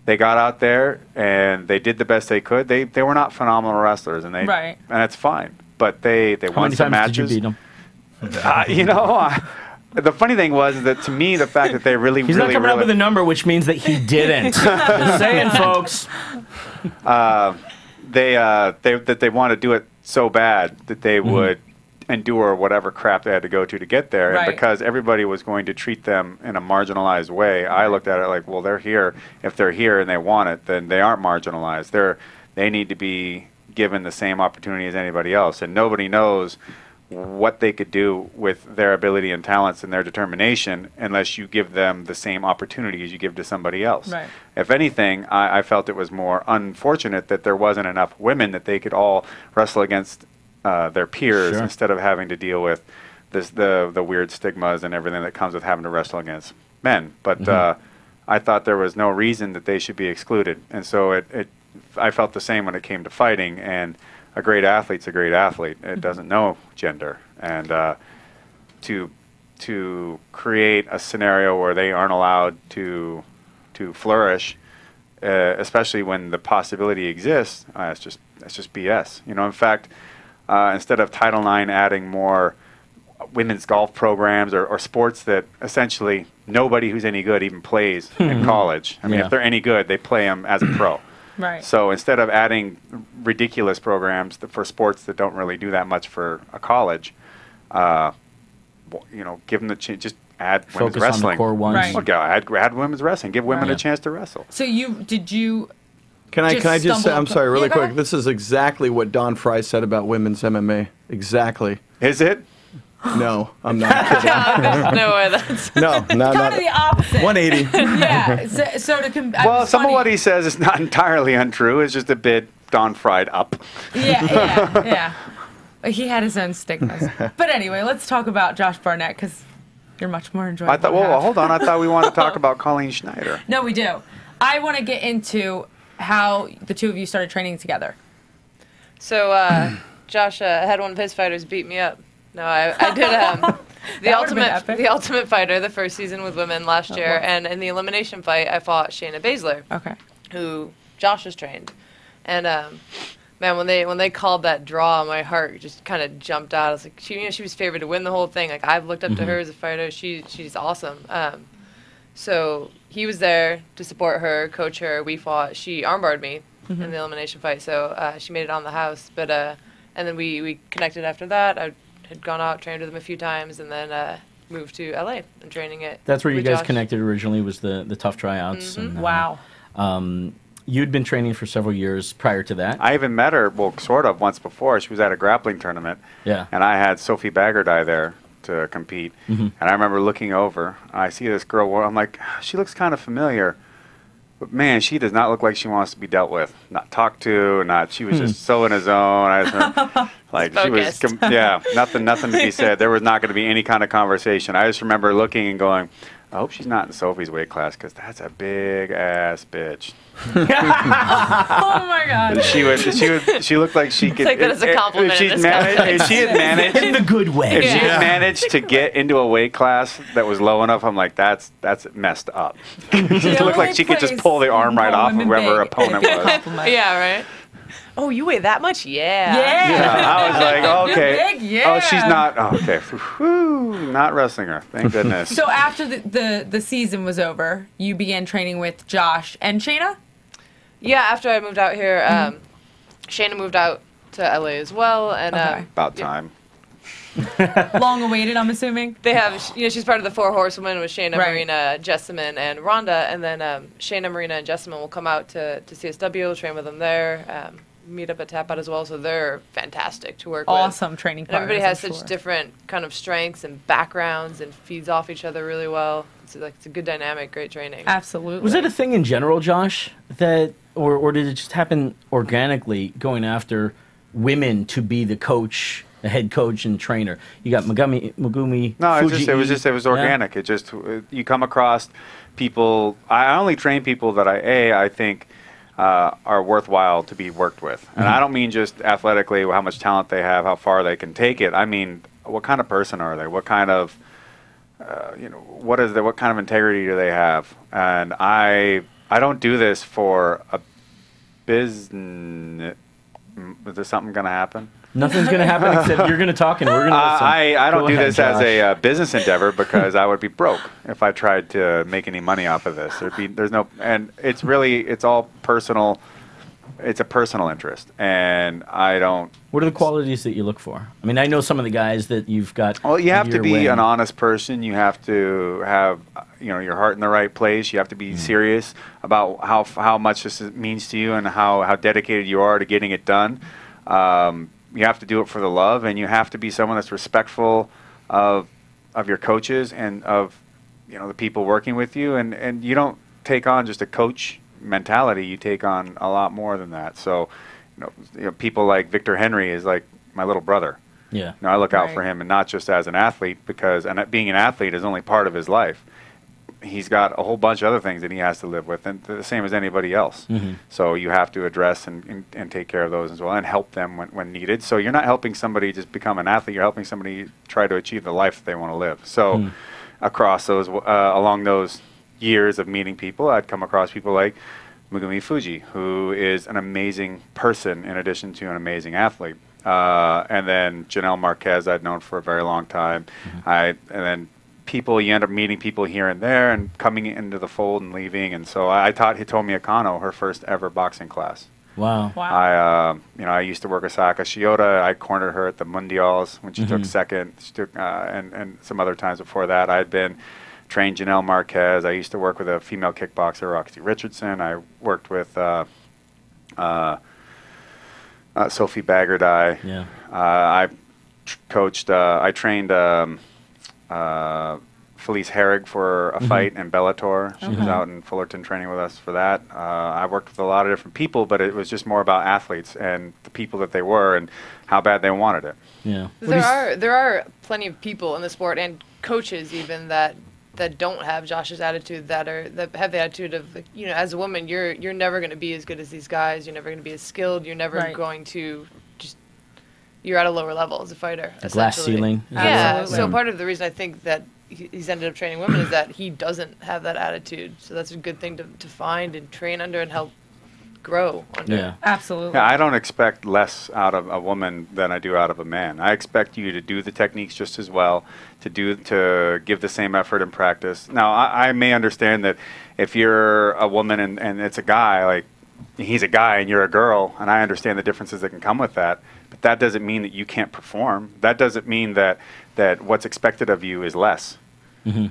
[SPEAKER 5] they got out there and they did the best they could. They were not phenomenal wrestlers, and and that's fine. But they won some matches.
[SPEAKER 7] How many times did you beat them?
[SPEAKER 5] the funny thing was that to me, the fact that they really,
[SPEAKER 7] He's not coming up with a number, which means that he didn't. Just saying, folks.
[SPEAKER 5] They want to do it so bad that they would endure whatever crap they had to go to get there.
[SPEAKER 6] Right.
[SPEAKER 5] And because everybody was going to treat them in a marginalized way, I looked at it like, well, they're here. If they're here and they want it, then they aren't marginalized. They need to be given the same opportunity as anybody else. And nobody knows what they could do with their ability and talents and their determination unless you give them the same opportunity as you give to somebody else.
[SPEAKER 6] Right.
[SPEAKER 5] If anything, I felt it was more unfortunate that there wasn't enough women that they could all wrestle against their peers instead of having to deal with the weird stigmas and everything that comes with having to wrestle against men. But I thought there was no reason that they should be excluded. And so I felt the same when it came to fighting. And a great athlete's a great athlete. It doesn't know gender. And to create a scenario where they aren't allowed to flourish, especially when the possibility exists, that's just BS. You know, in fact, instead of Title IX adding more women's golf programs or sports that essentially nobody who's any good even plays in college. I mean, if they're any good, they play them as a pro.
[SPEAKER 6] Right.
[SPEAKER 5] So instead of adding ridiculous programs for sports that don't really do that much for a college, give them the chance. Just add women's wrestling.
[SPEAKER 7] On the core ones.
[SPEAKER 6] Right.
[SPEAKER 5] Add women's wrestling. Give women a chance to wrestle.
[SPEAKER 6] So did you?
[SPEAKER 9] Can I just say, I'm sorry, really
[SPEAKER 6] go
[SPEAKER 9] quick.
[SPEAKER 6] ahead.
[SPEAKER 9] This is exactly what Don Fry said about women's MMA. Exactly.
[SPEAKER 5] Is it?
[SPEAKER 9] No, I'm not kidding.
[SPEAKER 8] There's no way that's...
[SPEAKER 9] No, not
[SPEAKER 6] Kind of the opposite.
[SPEAKER 9] 180.
[SPEAKER 6] Yeah. So
[SPEAKER 5] Well, some of what he says is not entirely untrue. It's just a bit Don Fried up.
[SPEAKER 6] Yeah. He had his own stigmas. But anyway, let's talk about Josh Barnett because you're much more enjoyable.
[SPEAKER 5] I thought. Well, hold on. I thought we wanted to talk about Colleen Schneider.
[SPEAKER 6] No, we do. I want to get into how the two of you started training together.
[SPEAKER 8] So Josh had one of his fighters beat me up. No, I did the Ultimate Fighter the first season with women last year, and in the elimination fight, I fought Shayna Baszler, who Josh has trained, and man, when they called that draw, my heart just kind of jumped out. I was like, she was favored to win the whole thing. Like I've looked up to her as a fighter. She's awesome. So he was there to support her, coach her. We fought. She armbarred me in the elimination fight, so she made it on the house. But and then we connected after that. I had gone out, trained with him a few times, and then moved to LA and training it.
[SPEAKER 7] That's where you guys
[SPEAKER 8] Josh.
[SPEAKER 7] Connected originally, was the tough tryouts. And,
[SPEAKER 6] Wow.
[SPEAKER 7] You'd been training for several years prior to that.
[SPEAKER 5] I even met her, well, sort of, once before. She was at a grappling tournament.
[SPEAKER 7] Yeah.
[SPEAKER 5] And I had Sophie Bagardai there to compete. And I remember looking over. I see this girl. I'm like, she looks kind of familiar. But, man, she does not look like she wants to be dealt with. Not talked to. She was just so in a zone. I just like she was, nothing to be said. There was not going to be any kind of conversation. I just remember looking and going, I hope she's not in Sophie's weight class because that's a big ass bitch.
[SPEAKER 6] Oh my God.
[SPEAKER 5] She looked like she could.
[SPEAKER 8] Take that as a compliment.
[SPEAKER 5] If she had managed
[SPEAKER 7] in the good way.
[SPEAKER 5] If she had managed to get into a weight class that was low enough, I'm like, that's messed up. She looked like she could just pull the arm right off of whoever her opponent was.
[SPEAKER 8] Yeah, right. Oh, you weigh that much? Yeah.
[SPEAKER 5] I was like, okay.
[SPEAKER 6] Big, yeah.
[SPEAKER 5] Oh, she's not. Oh, okay. Whew, not wrestling her. Thank goodness.
[SPEAKER 6] So after the season was over, you began training with Josh and Shayna?
[SPEAKER 8] Yeah, after I moved out here, Shayna moved out to LA as well, and
[SPEAKER 5] about time.
[SPEAKER 6] Long awaited, I'm assuming.
[SPEAKER 8] They have, she's part of the Four Horsewomen with Shayna, Marina, Jessamine, and Rhonda, and then Shayna, Marina, and Jessamine will come out to CSW, train with them there, meet up at Tap Out as well, so they're fantastic to work with.
[SPEAKER 6] Awesome training partners.
[SPEAKER 8] And everybody has such different kind of strengths and backgrounds and feeds off each other really well. It's a good dynamic, great training.
[SPEAKER 6] Absolutely.
[SPEAKER 7] Was it a thing in general, Josh, that or did it just happen organically, going after women to be the coach, the head coach and trainer? You got Megumi.
[SPEAKER 5] No, it was organic. Yeah. It just, you come across people. I only train people that I think are worthwhile to be worked with. And I don't mean just athletically, how much talent they have, how far they can take it. I mean, what kind of person are they? What kind of, what kind of integrity do they have? And I don't do this for a business. Is there something going to happen?
[SPEAKER 7] Nothing's going to happen except you're going to talk and we're going to listen.
[SPEAKER 5] I don't
[SPEAKER 7] Go
[SPEAKER 5] do
[SPEAKER 7] ahead,
[SPEAKER 5] this as
[SPEAKER 7] Josh.
[SPEAKER 5] a business endeavor because I would be broke if I tried to make any money off of this. There's no, and it's all personal. It's a personal interest, and I don't.
[SPEAKER 7] What are the qualities that you look for? I mean, I know some of the guys that you've got.
[SPEAKER 5] Well, you have to be
[SPEAKER 7] way.
[SPEAKER 5] an honest person. You have to have, your heart in the right place. You have to be serious about how much this means to you and how dedicated you are to getting it done. You have to do it for the love, and you have to be someone that's respectful of your coaches and of the people working with you. And you don't take on just a coach mentality. You take on a lot more than that. So, people like Victor Henry is like my little brother.
[SPEAKER 7] Yeah.
[SPEAKER 5] I look out for him, and not just as an athlete, because being an athlete is only part of his life. He's got a whole bunch of other things that he has to live with, and the same as anybody else. So you have to address and take care of those as well, and help them when needed. So you're not helping somebody just become an athlete. You're helping somebody try to achieve the life that they want to live. So across those, along those years of meeting people, I'd come across people like Megumi Fuji, who is an amazing person in addition to an amazing athlete. And then Janelle Marquez, I'd known for a very long time. And then people, you end up meeting people here and there and coming into the fold and leaving. And so I taught Hitomi Akano her first ever boxing class.
[SPEAKER 7] Wow.
[SPEAKER 5] I used to work with Sayaka Shiota. I cornered her at the Mundials when she took second. She took, and some other times before that, I had been trained Janelle Marquez. I used to work with a female kickboxer, Roxy Richardson. I worked with Sophie Bagardai.
[SPEAKER 7] Yeah.
[SPEAKER 5] I trained Felice Herrig for a fight in Bellator. She was out in Fullerton training with us for that. I worked with a lot of different people, but it was just more about athletes and the people that they were and how bad they wanted it.
[SPEAKER 7] Yeah.
[SPEAKER 8] There are plenty of people in the sport and coaches even that don't have Josh's attitude, that have the attitude of, as a woman, you're never going to be as good as these guys. You're never going to be as skilled. You're never going to you're at a lower level as a fighter.
[SPEAKER 7] A glass ceiling.
[SPEAKER 8] Yeah. So part of the reason I think that he's ended up training women is that he doesn't have that attitude. So that's a good thing to find and train under and help grow under.
[SPEAKER 7] Yeah.
[SPEAKER 6] Absolutely.
[SPEAKER 5] Yeah, I don't expect less out of a woman than I do out of a man. I expect you to do the techniques just as well, to give the same effort in practice. Now, I may understand that if you're a woman and it's a guy, like he's a guy and you're a girl, and I understand the differences that can come with that, but that doesn't mean that you can't perform. That doesn't mean that what's expected of you is less. Even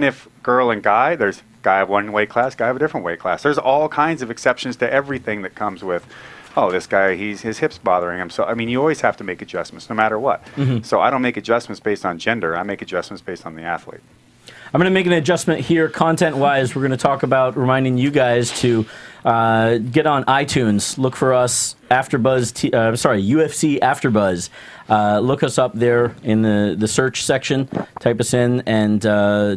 [SPEAKER 5] if girl and guy, there's guy of one weight class, guy of a different weight class. There's all kinds of exceptions to everything that comes with, this guy, his hip's bothering him. So, you always have to make adjustments no matter what. So I don't make adjustments based on gender. I make adjustments based on the athlete.
[SPEAKER 7] I'm going to make an adjustment here content-wise. We're going to talk about reminding you guys to get on iTunes. Look for us, UFC AFTERBUZZ. Look us up there in the search section. Type us in and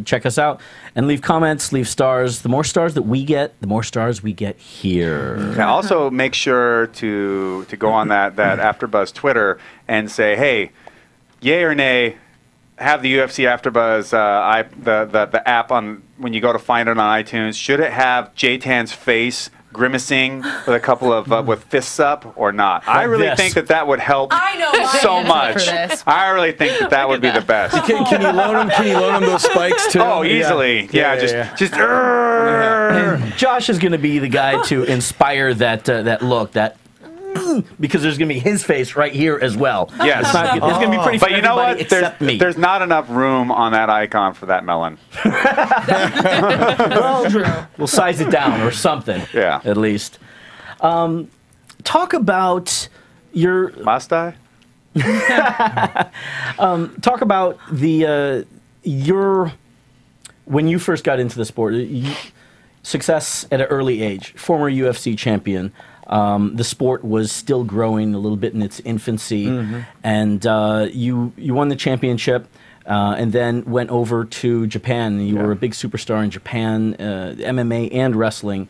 [SPEAKER 7] check us out. And leave comments, leave stars. The more stars that we get, the more stars we get here.
[SPEAKER 5] Now, also make sure to go on that AFTERBUZZ Twitter and say, hey, yay or nay, have the UFC AFTERBUZZ the app on when you go to find it on iTunes. Should it have J-Tan's face grimacing with a couple of with fists up or not? I really think that would help so much. I really think that would be the best.
[SPEAKER 9] Can you loan him those spikes too?
[SPEAKER 5] Oh, easily. Yeah. Just.
[SPEAKER 7] And Josh is going to be the guy to inspire that look, because there's going to be his face right here as well.
[SPEAKER 5] Yes.
[SPEAKER 7] It's going to be pretty.
[SPEAKER 5] But you know what?
[SPEAKER 7] There's
[SPEAKER 5] not enough room on that icon for that melon.
[SPEAKER 7] Well, we'll size it down or something.
[SPEAKER 5] Yeah.
[SPEAKER 7] At least. Talk about your.
[SPEAKER 5] Must I?
[SPEAKER 7] Talk about when you first got into the sport, success at an early age, former UFC champion. The sport was still growing a little bit in its infancy, and you won the championship, and then went over to Japan. You were a big superstar in Japan, MMA and wrestling,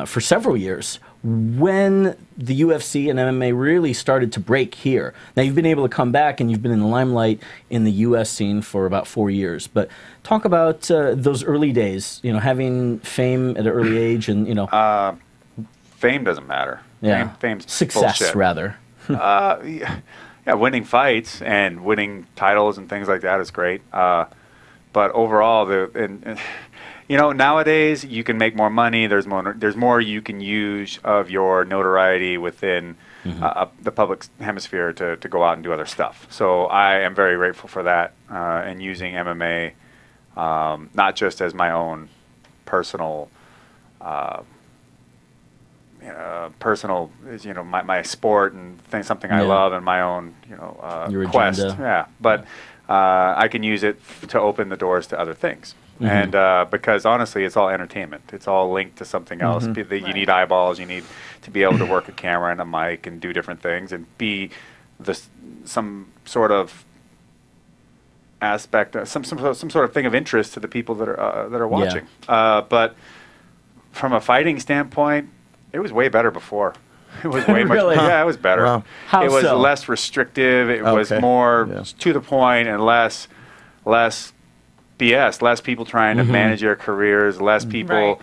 [SPEAKER 7] for several years. When the UFC and MMA really started to break here, now you've been able to come back and you've been in the limelight in the U.S. scene for about 4 years. But talk about those early days. Having fame at an early age, and
[SPEAKER 5] Fame doesn't matter.
[SPEAKER 7] Yeah.
[SPEAKER 5] Fame's
[SPEAKER 7] success
[SPEAKER 5] bullshit.
[SPEAKER 7] rather.
[SPEAKER 5] Yeah, winning fights and winning titles and things like that is great. But overall, nowadays you can make more money. There's more you can use of your notoriety within the public hemisphere to go out and do other stuff. So I am very grateful for that and using MMA not just as my own personal. My sport and something I love and my own,
[SPEAKER 7] Your
[SPEAKER 5] quest.
[SPEAKER 7] agenda.
[SPEAKER 5] Yeah, but I can use it to open the doors to other things. And because honestly, it's all entertainment. It's all linked to something else. You need eyeballs. You need to be able to work a camera and a mic and do different things and be some sort of aspect, some sort of thing of interest to the people that are watching. But from a fighting standpoint, it was way better before. It was way much. Yeah, it was better.
[SPEAKER 9] Wow.
[SPEAKER 7] How
[SPEAKER 5] it was
[SPEAKER 7] so?
[SPEAKER 5] less restrictive. It was more to the point and less BS. Less people trying to manage their careers. Less people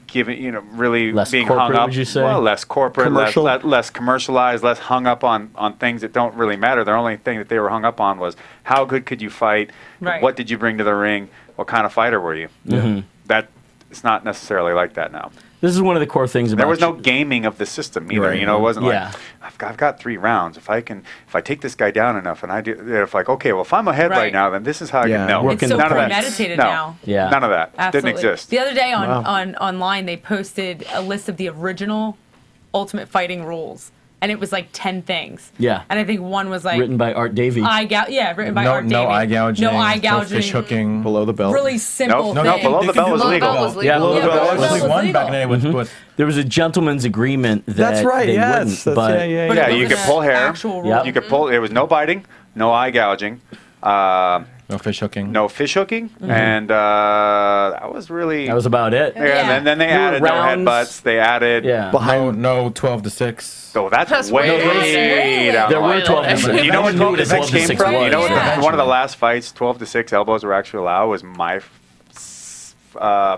[SPEAKER 5] giving, really
[SPEAKER 7] less
[SPEAKER 5] being
[SPEAKER 7] corporate,
[SPEAKER 5] hung up.
[SPEAKER 7] would you say?
[SPEAKER 5] Well, less corporate,
[SPEAKER 9] Commercial?
[SPEAKER 5] less commercialized, less hung up on things that don't really matter. The only thing that they were hung up on was how good could you fight?
[SPEAKER 6] Right.
[SPEAKER 5] What did you bring to the ring? What kind of fighter were you? That it's not necessarily like that now.
[SPEAKER 7] This is one of the core things about
[SPEAKER 5] There was no gaming of the system either.
[SPEAKER 9] Right.
[SPEAKER 5] It wasn't
[SPEAKER 7] Yeah.
[SPEAKER 5] like I've got 3 rounds. If I take this guy down enough, and I do, if okay, well, if I'm ahead right now, then this is how I can know.
[SPEAKER 6] It's so
[SPEAKER 5] none of that.
[SPEAKER 6] premeditated
[SPEAKER 5] No.
[SPEAKER 6] now.
[SPEAKER 7] Yeah.
[SPEAKER 5] None of that.
[SPEAKER 6] Absolutely.
[SPEAKER 5] Didn't exist.
[SPEAKER 6] The other day online, they posted a list of the original Ultimate Fighting rules, and it was like 10 things.
[SPEAKER 7] Yeah.
[SPEAKER 6] And I think one was like
[SPEAKER 7] written by Art Davey.
[SPEAKER 6] written by Art Davey.
[SPEAKER 4] No eye gouging.
[SPEAKER 6] No eye gouging.
[SPEAKER 4] No fish hooking.
[SPEAKER 9] Below the belt.
[SPEAKER 6] Really simple
[SPEAKER 5] No,
[SPEAKER 6] thing.
[SPEAKER 5] below the belt was legal.
[SPEAKER 7] Yeah, below the
[SPEAKER 6] Yeah,
[SPEAKER 7] belt
[SPEAKER 6] below the
[SPEAKER 7] was
[SPEAKER 6] belt
[SPEAKER 4] Actually,
[SPEAKER 6] was
[SPEAKER 4] one
[SPEAKER 6] legal.
[SPEAKER 4] back in the day with
[SPEAKER 7] There was a gentleman's agreement that
[SPEAKER 9] That's right.
[SPEAKER 7] they
[SPEAKER 9] Yes.
[SPEAKER 7] wouldn't,
[SPEAKER 9] That's,
[SPEAKER 7] but
[SPEAKER 6] But
[SPEAKER 5] Yeah,
[SPEAKER 6] it
[SPEAKER 5] you
[SPEAKER 6] wasn't
[SPEAKER 5] could pull
[SPEAKER 6] an
[SPEAKER 5] hair.
[SPEAKER 6] actual
[SPEAKER 7] Yep.
[SPEAKER 6] rule.
[SPEAKER 5] You could pull. It was no biting, no eye gouging,
[SPEAKER 4] no fish hooking.
[SPEAKER 5] no fish hooking, and that was really.
[SPEAKER 7] that was about it.
[SPEAKER 5] Yeah, and then they added no
[SPEAKER 7] rounds.
[SPEAKER 5] headbutts. They added.
[SPEAKER 7] Yeah.
[SPEAKER 4] No 12 to 6.
[SPEAKER 5] So that's
[SPEAKER 8] way
[SPEAKER 5] down
[SPEAKER 7] There
[SPEAKER 5] the
[SPEAKER 7] were
[SPEAKER 5] line.
[SPEAKER 7] 12 to 6.
[SPEAKER 5] You know what 12 to 6
[SPEAKER 7] 12 to
[SPEAKER 5] came
[SPEAKER 7] 6
[SPEAKER 5] from?
[SPEAKER 7] was.
[SPEAKER 5] You know what?
[SPEAKER 6] Yeah.
[SPEAKER 5] One of the last fights, 12 to 6 elbows were actually allowed, was my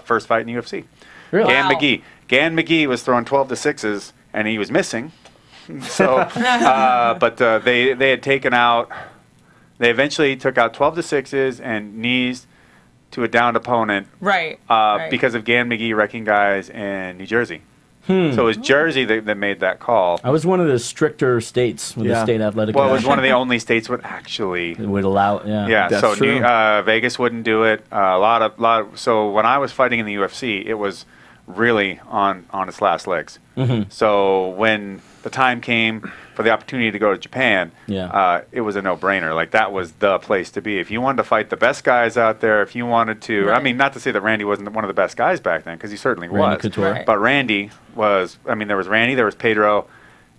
[SPEAKER 5] first fight in UFC.
[SPEAKER 7] Really?
[SPEAKER 5] Gan
[SPEAKER 6] Wow.
[SPEAKER 5] McGee. Gan McGee was throwing 12 to 6s, and he was missing. So, but they had taken out. They eventually took out 12 to 6s and knees to a downed opponent.
[SPEAKER 6] Right.
[SPEAKER 5] Because of Gan McGee wrecking guys in New Jersey. So it was Jersey that made that call.
[SPEAKER 7] I was one of the stricter states with the state athletic.
[SPEAKER 5] Well, it was
[SPEAKER 7] commission.
[SPEAKER 5] one of the only states would actually.
[SPEAKER 7] It would allow. Yeah.
[SPEAKER 5] Yeah,
[SPEAKER 9] That's
[SPEAKER 5] so
[SPEAKER 9] true.
[SPEAKER 5] Vegas wouldn't do it. A lot of. So when I was fighting in the UFC, it was really on its last legs. So when the time came for the opportunity to go to Japan, it was a no-brainer. Like, that was the place to be. If you wanted to fight the best guys out there, if you wanted to, I mean, not to say that Randy wasn't one of the best guys back then, because he certainly
[SPEAKER 7] Randy
[SPEAKER 5] was.
[SPEAKER 7] Couture.
[SPEAKER 6] Right.
[SPEAKER 5] But Randy was. I mean, there was Randy, there was Pedro,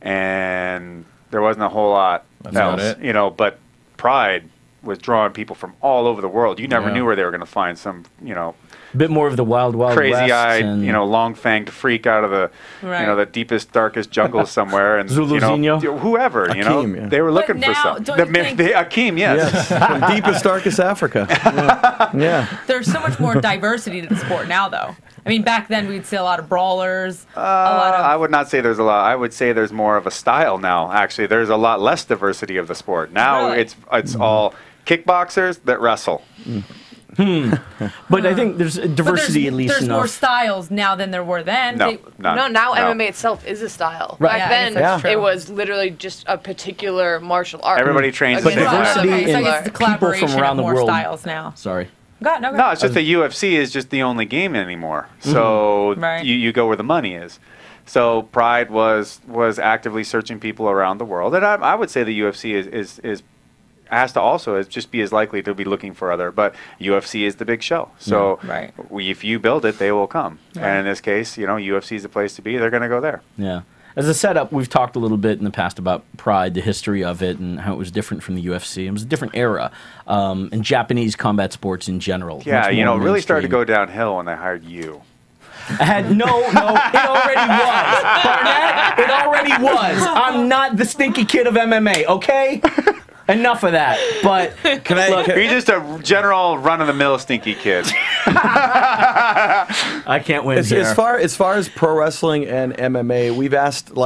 [SPEAKER 5] and there wasn't a whole lot
[SPEAKER 4] That's
[SPEAKER 5] else.
[SPEAKER 4] about it.
[SPEAKER 5] But Pride was drawing people from all over the world. You never
[SPEAKER 4] Yeah.
[SPEAKER 5] knew where they were going to find some,
[SPEAKER 7] A bit more of the wild West.
[SPEAKER 5] crazy-eyed,
[SPEAKER 7] and
[SPEAKER 5] long-fanged freak out of the, the deepest, darkest jungles somewhere, and
[SPEAKER 7] Zuluzinho.
[SPEAKER 5] whoever,
[SPEAKER 9] Akeem, yeah.
[SPEAKER 5] they were looking for
[SPEAKER 6] now,
[SPEAKER 5] something.
[SPEAKER 6] don't you think-
[SPEAKER 5] Akeem, yes.
[SPEAKER 9] From deepest, darkest Africa. Yeah.
[SPEAKER 6] There's so much more diversity to the sport now, though. I mean, back then we'd see a lot of brawlers, a lot of.
[SPEAKER 5] I would not say there's a lot. I would say there's more of a style now. Actually, there's a lot less diversity of the sport now.
[SPEAKER 6] Really?
[SPEAKER 5] It's all kickboxers that wrestle.
[SPEAKER 7] But I think there's a diversity at least
[SPEAKER 6] There's
[SPEAKER 7] enough.
[SPEAKER 6] more styles now than there were then.
[SPEAKER 5] No, none.
[SPEAKER 8] No, now
[SPEAKER 5] No.
[SPEAKER 8] MMA itself is a style.
[SPEAKER 7] Right.
[SPEAKER 8] Back
[SPEAKER 6] Yeah, I
[SPEAKER 8] then,
[SPEAKER 6] guess that's true.
[SPEAKER 8] it was literally just a particular martial art.
[SPEAKER 5] Everybody trains
[SPEAKER 7] But
[SPEAKER 5] the same way.
[SPEAKER 7] diversity
[SPEAKER 6] Okay, so I
[SPEAKER 7] in
[SPEAKER 6] guess it's the
[SPEAKER 7] people
[SPEAKER 6] collaboration
[SPEAKER 7] from around
[SPEAKER 6] of
[SPEAKER 7] the
[SPEAKER 6] more
[SPEAKER 7] world.
[SPEAKER 6] styles now.
[SPEAKER 7] Sorry.
[SPEAKER 5] No, it's just the UFC is just the only game anymore. So
[SPEAKER 6] Right.
[SPEAKER 5] you go where the money is. So Pride was actively searching people around the world, and I would say the UFC is has to also just be as likely to be looking for other. But UFC is the big show, so
[SPEAKER 6] Right.
[SPEAKER 5] if you build it, they will come.
[SPEAKER 6] Right.
[SPEAKER 5] And in this case, UFC is the place to be. They're going to go there.
[SPEAKER 7] Yeah. As a setup, we've talked a little bit in the past about Pride, the history of it, and how it was different from the UFC. It was a different era, and Japanese combat sports in general.
[SPEAKER 5] Yeah,
[SPEAKER 7] Much more
[SPEAKER 5] really started to
[SPEAKER 7] mainstream.
[SPEAKER 5] go downhill when they hired you.
[SPEAKER 7] I had no, it already was. Barnett, it already was. I'm not the stinky kid of MMA, okay? Enough of that. But
[SPEAKER 5] You're just a general run-of-the-mill stinky kid.
[SPEAKER 7] I can't win here.
[SPEAKER 9] As far as pro wrestling and MMA, we've asked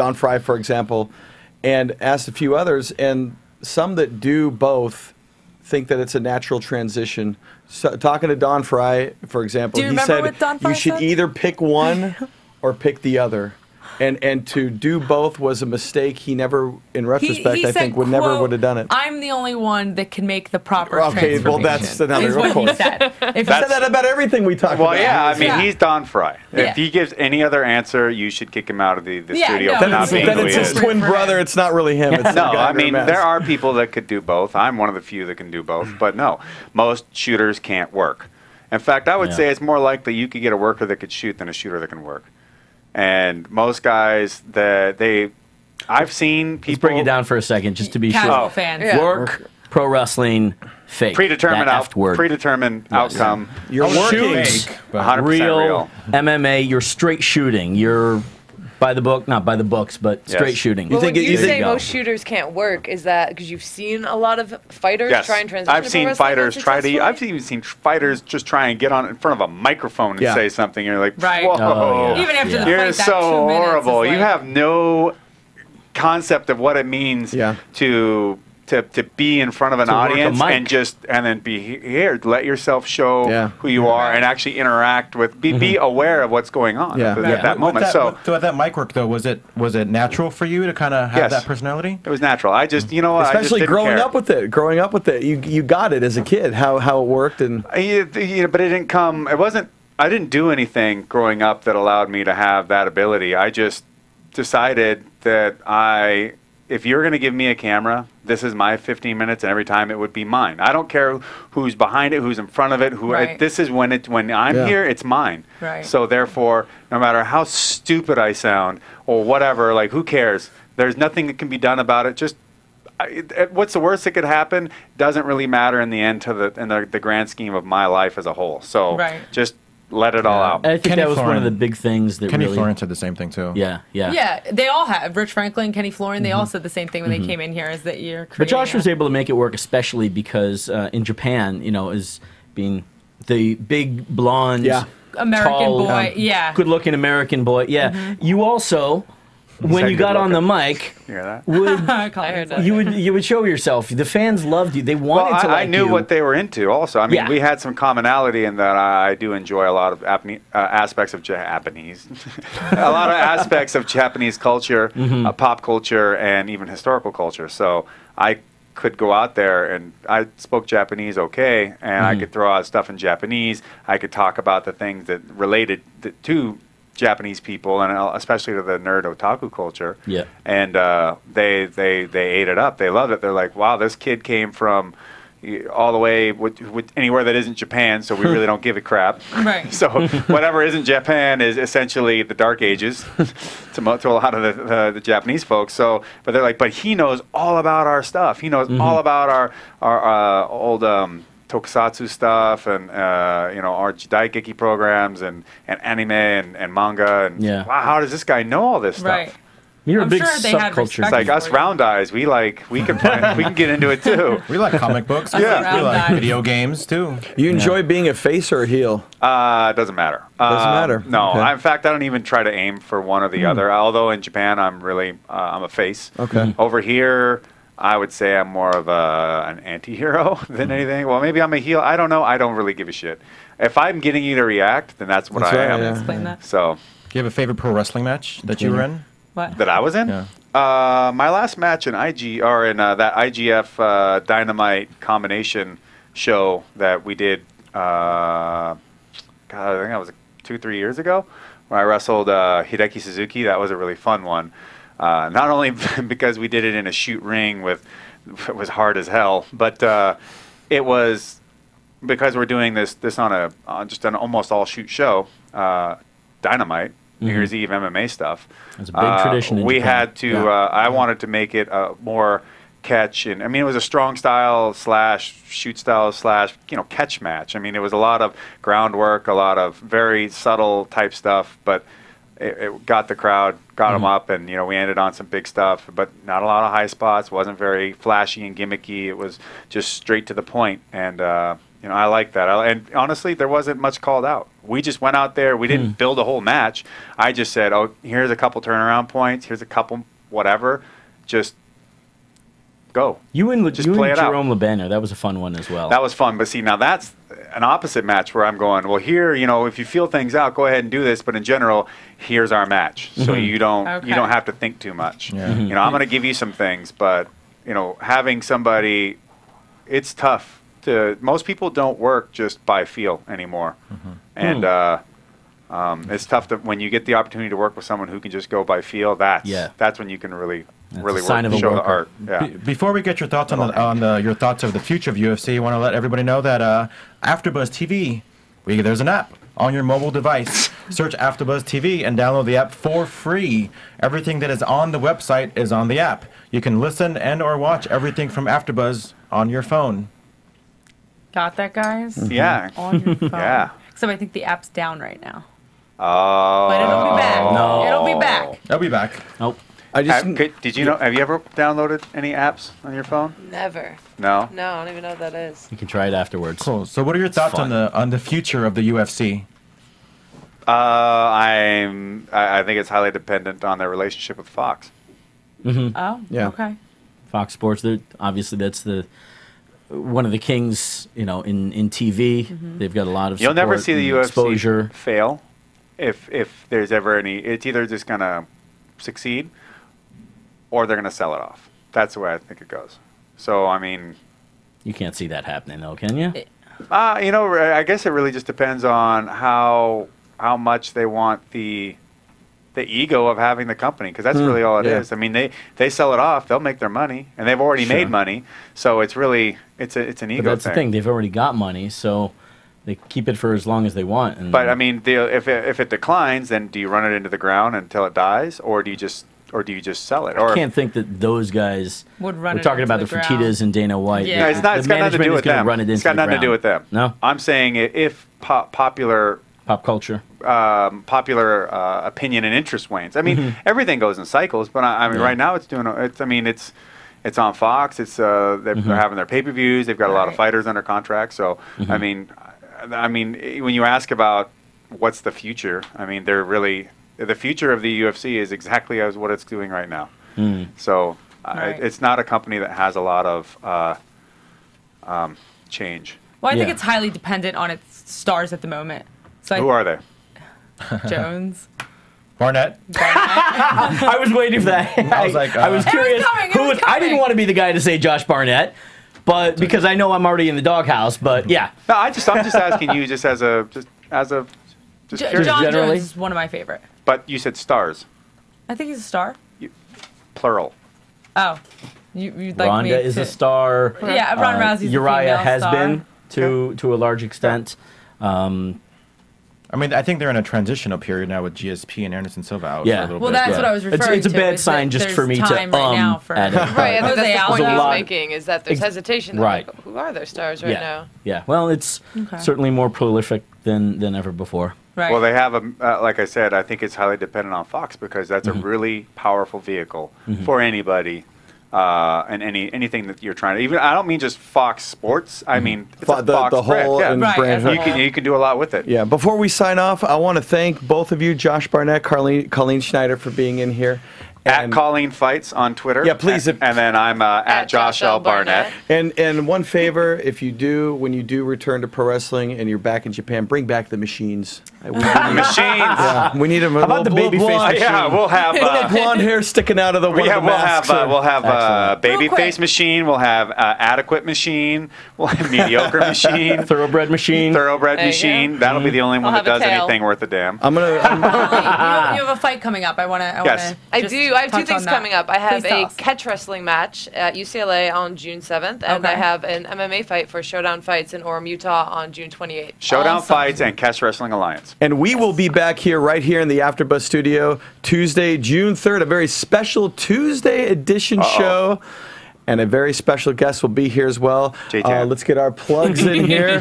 [SPEAKER 9] Don Fry, for example, and asked a few others, and some that do both think that it's a natural transition. So, talking to Don Fry, for example, he said you should either pick one or pick the other. And to do both was a mistake. He never, in retrospect,
[SPEAKER 6] he
[SPEAKER 9] I think,
[SPEAKER 6] said,
[SPEAKER 9] never would have done it.
[SPEAKER 6] I'm the only one that can make the proper
[SPEAKER 9] transformation. Well, that's another,
[SPEAKER 6] is what he said.
[SPEAKER 9] He said that about everything we talked about.
[SPEAKER 5] Well, yeah, I mean, he's Don Fry. If he gives any other answer, you should kick him out of the studio.
[SPEAKER 9] No, then it's his twin brother. It's not really him. It's
[SPEAKER 5] no, I mean, there are people that could do both. I'm one of the few that can do both. But no, most shooters can't work. In fact, I would say it's more likely you could get a worker that could shoot than a shooter that can work. And most guys I've seen people.
[SPEAKER 7] Let's break it down for a second, just to be
[SPEAKER 6] Casual
[SPEAKER 7] sure.
[SPEAKER 6] fans.
[SPEAKER 7] Work, pro wrestling, fake.
[SPEAKER 5] Predetermined outcome.
[SPEAKER 9] You're working.
[SPEAKER 7] Fake,
[SPEAKER 5] 100% real.
[SPEAKER 7] MMA, you're straight shooting. You're by the book, not by the books, but straight shooting.
[SPEAKER 8] Well, when you say most shooters can't work, is that because you've seen a lot of fighters try and transition?
[SPEAKER 5] I've seen fighters try to. I've even seen fighters just try and get on in front of a microphone and say something. You're like, whoa!
[SPEAKER 6] Even after the fight,
[SPEAKER 5] you're so horrible. You have no concept of what it means to be in front of an audience and then be here. Let yourself show who you are and actually interact with. Be aware of what's going on at that moment.
[SPEAKER 4] So at that mic work though, was it natural for you to kind of have that personality?
[SPEAKER 5] It was natural. I just
[SPEAKER 9] especially growing up with it. Growing up with it, you got it as a kid how it worked and
[SPEAKER 5] but it didn't come. It wasn't. I didn't do anything growing up that allowed me to have that ability. I just decided that if you're going to give me a camera, this is my 15 minutes, and every time it would be mine. I don't care who's behind it, who's in front of it. This is when I'm here, it's mine.
[SPEAKER 6] Right.
[SPEAKER 5] So therefore, no matter how stupid I sound or whatever, like who cares? There's nothing that can be done about it. Just what's the worst that could happen doesn't really matter in the end in the grand scheme of my life as a whole. So just let it all out.
[SPEAKER 7] I think that was one of the big things that
[SPEAKER 4] Kenny Florian said the same thing too.
[SPEAKER 6] Yeah, they all have. Rich Franklin, Kenny Florian, they all said the same thing when they came in here, is that you're creating.
[SPEAKER 7] But Josh was able to make it work, especially because in Japan, as being the big blonde,
[SPEAKER 6] American
[SPEAKER 7] tall,
[SPEAKER 6] boy,
[SPEAKER 7] good-looking American boy. Yeah, you also. When you got on the mic, you would show yourself. The fans loved you. They wanted to like you.
[SPEAKER 5] I knew what they were into also. I mean, we had some commonality in that I do enjoy a lot of aspects of Japanese. A lot of aspects of Japanese culture, pop culture, and even historical culture. So I could go out there and I spoke Japanese and I could throw out stuff in Japanese. I could talk about the things that related to Japanese people and especially to the nerd otaku culture.
[SPEAKER 7] Yeah.
[SPEAKER 5] And they ate it up. They loved it. They're like, wow, this kid came from all the way with anywhere that isn't Japan, so we really don't give a crap.
[SPEAKER 6] Right.
[SPEAKER 5] So whatever isn't Japan is essentially the Dark Ages to a lot of the Japanese folks. So, but they're like, but he knows all about our stuff. He knows all about our old tokusatsu stuff and our Jidaigeki programs and anime and manga and wow, how does this guy know all this stuff?
[SPEAKER 6] Right.
[SPEAKER 7] You're
[SPEAKER 6] I'm
[SPEAKER 7] a big
[SPEAKER 6] sure they had
[SPEAKER 7] subculture.
[SPEAKER 5] It's like us round eyes. We can get into it too.
[SPEAKER 4] We like comic books. We like video games too.
[SPEAKER 9] You enjoy being a face or a heel?
[SPEAKER 5] It doesn't matter.
[SPEAKER 9] Doesn't matter.
[SPEAKER 5] No,
[SPEAKER 9] Okay.
[SPEAKER 5] in fact, I don't even try to aim for one or the other. Although in Japan, I'm a face.
[SPEAKER 9] Okay.
[SPEAKER 5] Over here, I would say I'm more of an anti-hero than anything. Well, maybe I'm a heel. I don't know. I don't really give a shit. If I'm getting you to react, then that's what I am.
[SPEAKER 6] Explain that.
[SPEAKER 5] So,
[SPEAKER 4] do you have a favorite pro wrestling match that you were in?
[SPEAKER 6] What?
[SPEAKER 5] That I was in?
[SPEAKER 4] Yeah.
[SPEAKER 5] My last match in that IGF Dynamite combination show that we did, I think that was 2-3 years ago, where I wrestled Hideki Suzuki. That was a really fun one. Not only because we did it in a shoot ring it was hard as hell, but it was because we're doing this on just an almost all shoot show, Dynamite. New Year's Eve MMA stuff.
[SPEAKER 7] It's a big tradition in
[SPEAKER 5] we
[SPEAKER 7] Japan.
[SPEAKER 5] had to. I wanted to make it more catch, and I mean it was a strong style / shoot style / catch match. I mean it was a lot of groundwork, a lot of very subtle type stuff, but it got the crowd, got them up, and we ended on some big stuff, but not a lot of high spots. Wasn't very flashy and gimmicky. It was just straight to the point, and I like that. And honestly, there wasn't much called out. We just went out there. We didn't build a whole match. I just said, oh, here's a couple turnaround points. Here's a couple whatever. Just go.
[SPEAKER 7] You and
[SPEAKER 5] just play it
[SPEAKER 7] Jerome
[SPEAKER 5] out.
[SPEAKER 7] LeBanner, that was a fun one as well.
[SPEAKER 5] That was fun. But see, now that's an opposite match where I'm going, well, here, you know, if you feel things out, go ahead and do this. But in general, here's our match. So you don't have to think too much.
[SPEAKER 4] Yeah.
[SPEAKER 5] You know, I'm going to give you some things, but, you know, having somebody, it's tough. Most people don't work just by feel anymore. And it's tough to, when you get the opportunity to work with someone who can just go by feel, that's when you can really work, show the heart. Yeah.
[SPEAKER 4] Before we get your thoughts on your thoughts of the future of UFC, I want to let everybody know that AfterBuzz TV, there's an app on your mobile device. Search AfterBuzz TV and download the app for free. Everything that is on the website is on the app. You can listen and or watch everything from AfterBuzz on your phone.
[SPEAKER 6] Got that, guys?
[SPEAKER 5] Yeah.
[SPEAKER 6] On your phone.
[SPEAKER 5] Yeah.
[SPEAKER 6] So I think the app's down right now.
[SPEAKER 5] Oh.
[SPEAKER 6] But it'll be back.
[SPEAKER 7] No.
[SPEAKER 6] It'll be back.
[SPEAKER 4] It'll be back.
[SPEAKER 7] Nope.
[SPEAKER 5] Did you know? Have you ever downloaded any apps on your phone?
[SPEAKER 8] Never.
[SPEAKER 5] No.
[SPEAKER 8] No, I don't even know what that is.
[SPEAKER 7] You can try it afterwards.
[SPEAKER 4] Cool. So what are your thoughts on the future of the UFC?
[SPEAKER 5] I think it's highly dependent on their relationship with Fox.
[SPEAKER 6] Oh.
[SPEAKER 9] Yeah.
[SPEAKER 6] Okay.
[SPEAKER 7] Fox Sports, obviously that's one of the kings, you know, in TV. They've got a lot of
[SPEAKER 5] You'll never
[SPEAKER 7] support
[SPEAKER 5] see the
[SPEAKER 7] and
[SPEAKER 5] UFC
[SPEAKER 7] exposure.
[SPEAKER 5] fail if there's ever any. It's either just going to succeed or they're going to sell it off. That's the way I think it goes. So, I mean...
[SPEAKER 7] You can't see that happening, though, can you?
[SPEAKER 5] You know, I guess it really just depends on how much they want the ego of having the company, because that's really all it is. I mean, they sell it off, they'll make their money, and they've already made money. So it's really it's an ego thing.
[SPEAKER 7] But that's the thing; they've already got money, so they keep it for as long as they want. And
[SPEAKER 5] but I mean, if it declines, then do you run it into the ground until it dies, or do you just sell it? Or
[SPEAKER 7] I can't think that those guys
[SPEAKER 6] would run
[SPEAKER 7] we're
[SPEAKER 6] it
[SPEAKER 7] talking
[SPEAKER 6] into
[SPEAKER 7] about the Fertittas and Dana White.
[SPEAKER 6] Yeah.
[SPEAKER 5] No, it's not. It's got nothing to do with them. It's got nothing to do with them.
[SPEAKER 7] No,
[SPEAKER 5] I'm saying if popular
[SPEAKER 7] pop culture,
[SPEAKER 5] popular opinion and interest wanes. I mean, everything goes in cycles, but I mean, right now it's doing. I mean, it's on Fox. It's they're having their pay-per-views. They've got a lot of fighters under contract. So I mean, when you ask about what's the future, I mean, they're really the future of the UFC is exactly as what it's doing right now. So it's not a company that has a lot of change.
[SPEAKER 6] Well, I think it's highly dependent on its stars at the moment. So
[SPEAKER 5] who are they?
[SPEAKER 6] Jones.
[SPEAKER 4] Barnett.
[SPEAKER 7] I was waiting for that. I was like, I was curious. I didn't want to be the guy to say Josh Barnett, but because I know I'm already in the doghouse. But yeah.
[SPEAKER 5] No, I'm just asking you, just John
[SPEAKER 6] Jones is one of my favorite.
[SPEAKER 5] But you said stars.
[SPEAKER 6] I think he's a star.
[SPEAKER 5] Plural.
[SPEAKER 6] Oh, you'd like
[SPEAKER 7] Ronda
[SPEAKER 6] me
[SPEAKER 7] is a star.
[SPEAKER 6] Yeah, Ronda Rousey's
[SPEAKER 7] Uriah has
[SPEAKER 6] star.
[SPEAKER 7] been to a large extent.
[SPEAKER 4] I mean, I think they're in a transitional period now with GSP and Anderson Silva out for a little bit.
[SPEAKER 6] Well, that's what I was referring to.
[SPEAKER 7] It's a bad sign just for me to
[SPEAKER 6] at it.
[SPEAKER 8] Right, I think that's the point
[SPEAKER 6] Aldo.
[SPEAKER 8] he's making, is that there's hesitation.
[SPEAKER 7] Right.
[SPEAKER 8] Like, who are their stars right now?
[SPEAKER 7] Yeah, well, it's certainly more prolific than ever before.
[SPEAKER 6] Right.
[SPEAKER 5] Well, they have like I said, I think it's highly dependent on Fox because that's a really powerful vehicle for anybody. And anything that you're trying to, even I don't mean just Fox Sports. I mean it's a Fox
[SPEAKER 9] the whole
[SPEAKER 5] brand.
[SPEAKER 9] brand.
[SPEAKER 5] You can do a lot with it.
[SPEAKER 9] Yeah. Before we sign off, I want to thank both of you, Josh Barnett, Colleen Schneider, for being in here.
[SPEAKER 5] At Colleen Fights on Twitter.
[SPEAKER 9] Yeah, please.
[SPEAKER 5] And then I'm at Josh L. Barnett.
[SPEAKER 9] And one favor, when you do return to pro wrestling and you're back in Japan, bring back the machines.
[SPEAKER 5] Machines.
[SPEAKER 9] Yeah, we need them.
[SPEAKER 7] How about the baby face machine?
[SPEAKER 5] Yeah, we'll have
[SPEAKER 9] blonde hair sticking out of the masks.
[SPEAKER 5] We'll have baby face machine. We'll have adequate machine. We'll have mediocre machine.
[SPEAKER 7] Thoroughbred machine.
[SPEAKER 5] That'll be the only one that does anything worth a damn.
[SPEAKER 6] You have a fight coming up.
[SPEAKER 5] Yes.
[SPEAKER 8] I do. I have two things coming up. I have a catch wrestling match at UCLA on June 7th, and I have an MMA fight for Showdown Fights in Orem, Utah on June 28th.
[SPEAKER 5] Showdown Fights and Catch Wrestling Alliance.
[SPEAKER 9] And we will be back here, right here in the AfterBuzz studio, Tuesday, June 3rd, a very special Tuesday edition show. And a very special guest will be here as well. Let's get our plugs in here.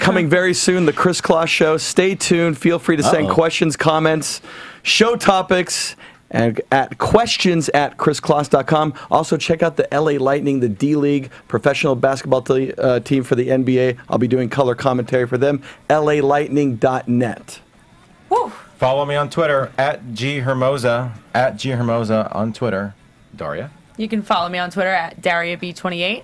[SPEAKER 9] Coming very soon, the Kris Kloss Show. Stay tuned. Feel free to send questions, comments, show topics, and at questions@kriskloss.com. Also, check out the LA Lightning, the D-League professional basketball team for the NBA. I'll be doing color commentary for them. LAlightning.net.
[SPEAKER 6] Woo.
[SPEAKER 4] Follow me on Twitter @GHermoza, @GHermoza on Twitter. Daria?
[SPEAKER 6] You can follow me on Twitter @DariaB28.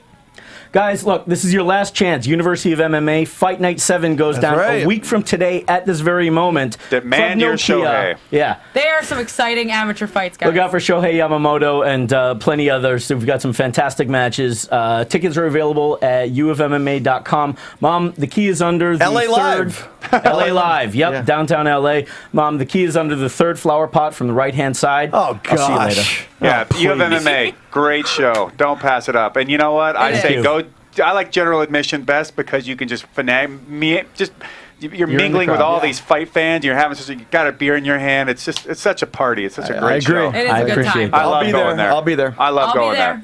[SPEAKER 7] Guys, look, this is your last chance. University of MMA Fight Night 7 goes down a week from today at this very moment.
[SPEAKER 5] Demand your Shohei.
[SPEAKER 7] Yeah.
[SPEAKER 6] There are some exciting amateur fights, guys.
[SPEAKER 7] Look out for Shohei Yamamoto and plenty others. So we've got some fantastic matches. Tickets are available at ufmma.com. Mom, the key is under the
[SPEAKER 9] LA Live.
[SPEAKER 7] LA Live, yep, downtown LA. Mom, the key is under the third flower pot from the right-hand side.
[SPEAKER 9] Oh, gosh.
[SPEAKER 7] I'll see you later.
[SPEAKER 5] Yeah, you have MMA. Great show. Don't pass it up. And you know what? I say go. I like general admission best because you can just you're mingling with all these fight fans. You're having you got a beer in your hand. It's such a party. It's such a great show.
[SPEAKER 6] It is a good time.
[SPEAKER 5] I love going there.
[SPEAKER 9] I'll be there.
[SPEAKER 5] I love going there.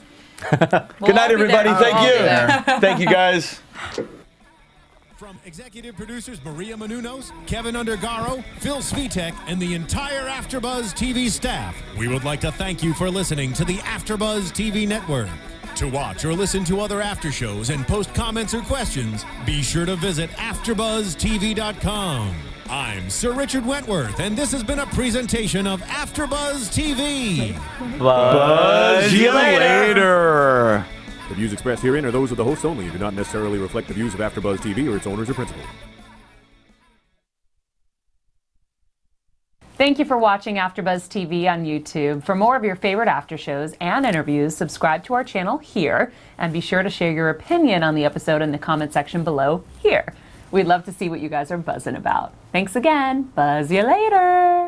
[SPEAKER 9] Good night, everybody. Thank you. Thank you, guys.
[SPEAKER 1] From executive producers Maria Menounos, Kevin Undergaro, Phil Svitek, and the entire AfterBuzz TV staff, we would like to thank you for listening to the AfterBuzz TV network. To watch or listen to other after shows and post comments or questions, be sure to visit AfterBuzzTV.com. I'm Sir Richard Wentworth, and this has been a presentation of AfterBuzz TV.
[SPEAKER 9] Buzz you later.
[SPEAKER 10] The views expressed herein are those of the hosts only and do not necessarily reflect the views of AfterBuzz TV or its owners or principals.
[SPEAKER 11] Thank you for watching AfterBuzz TV on YouTube. For more of your favorite after shows and interviews, subscribe to our channel here, and be sure to share your opinion on the episode in the comment section below here. We'd love to see what you guys are buzzing about. Thanks again. Buzz you later.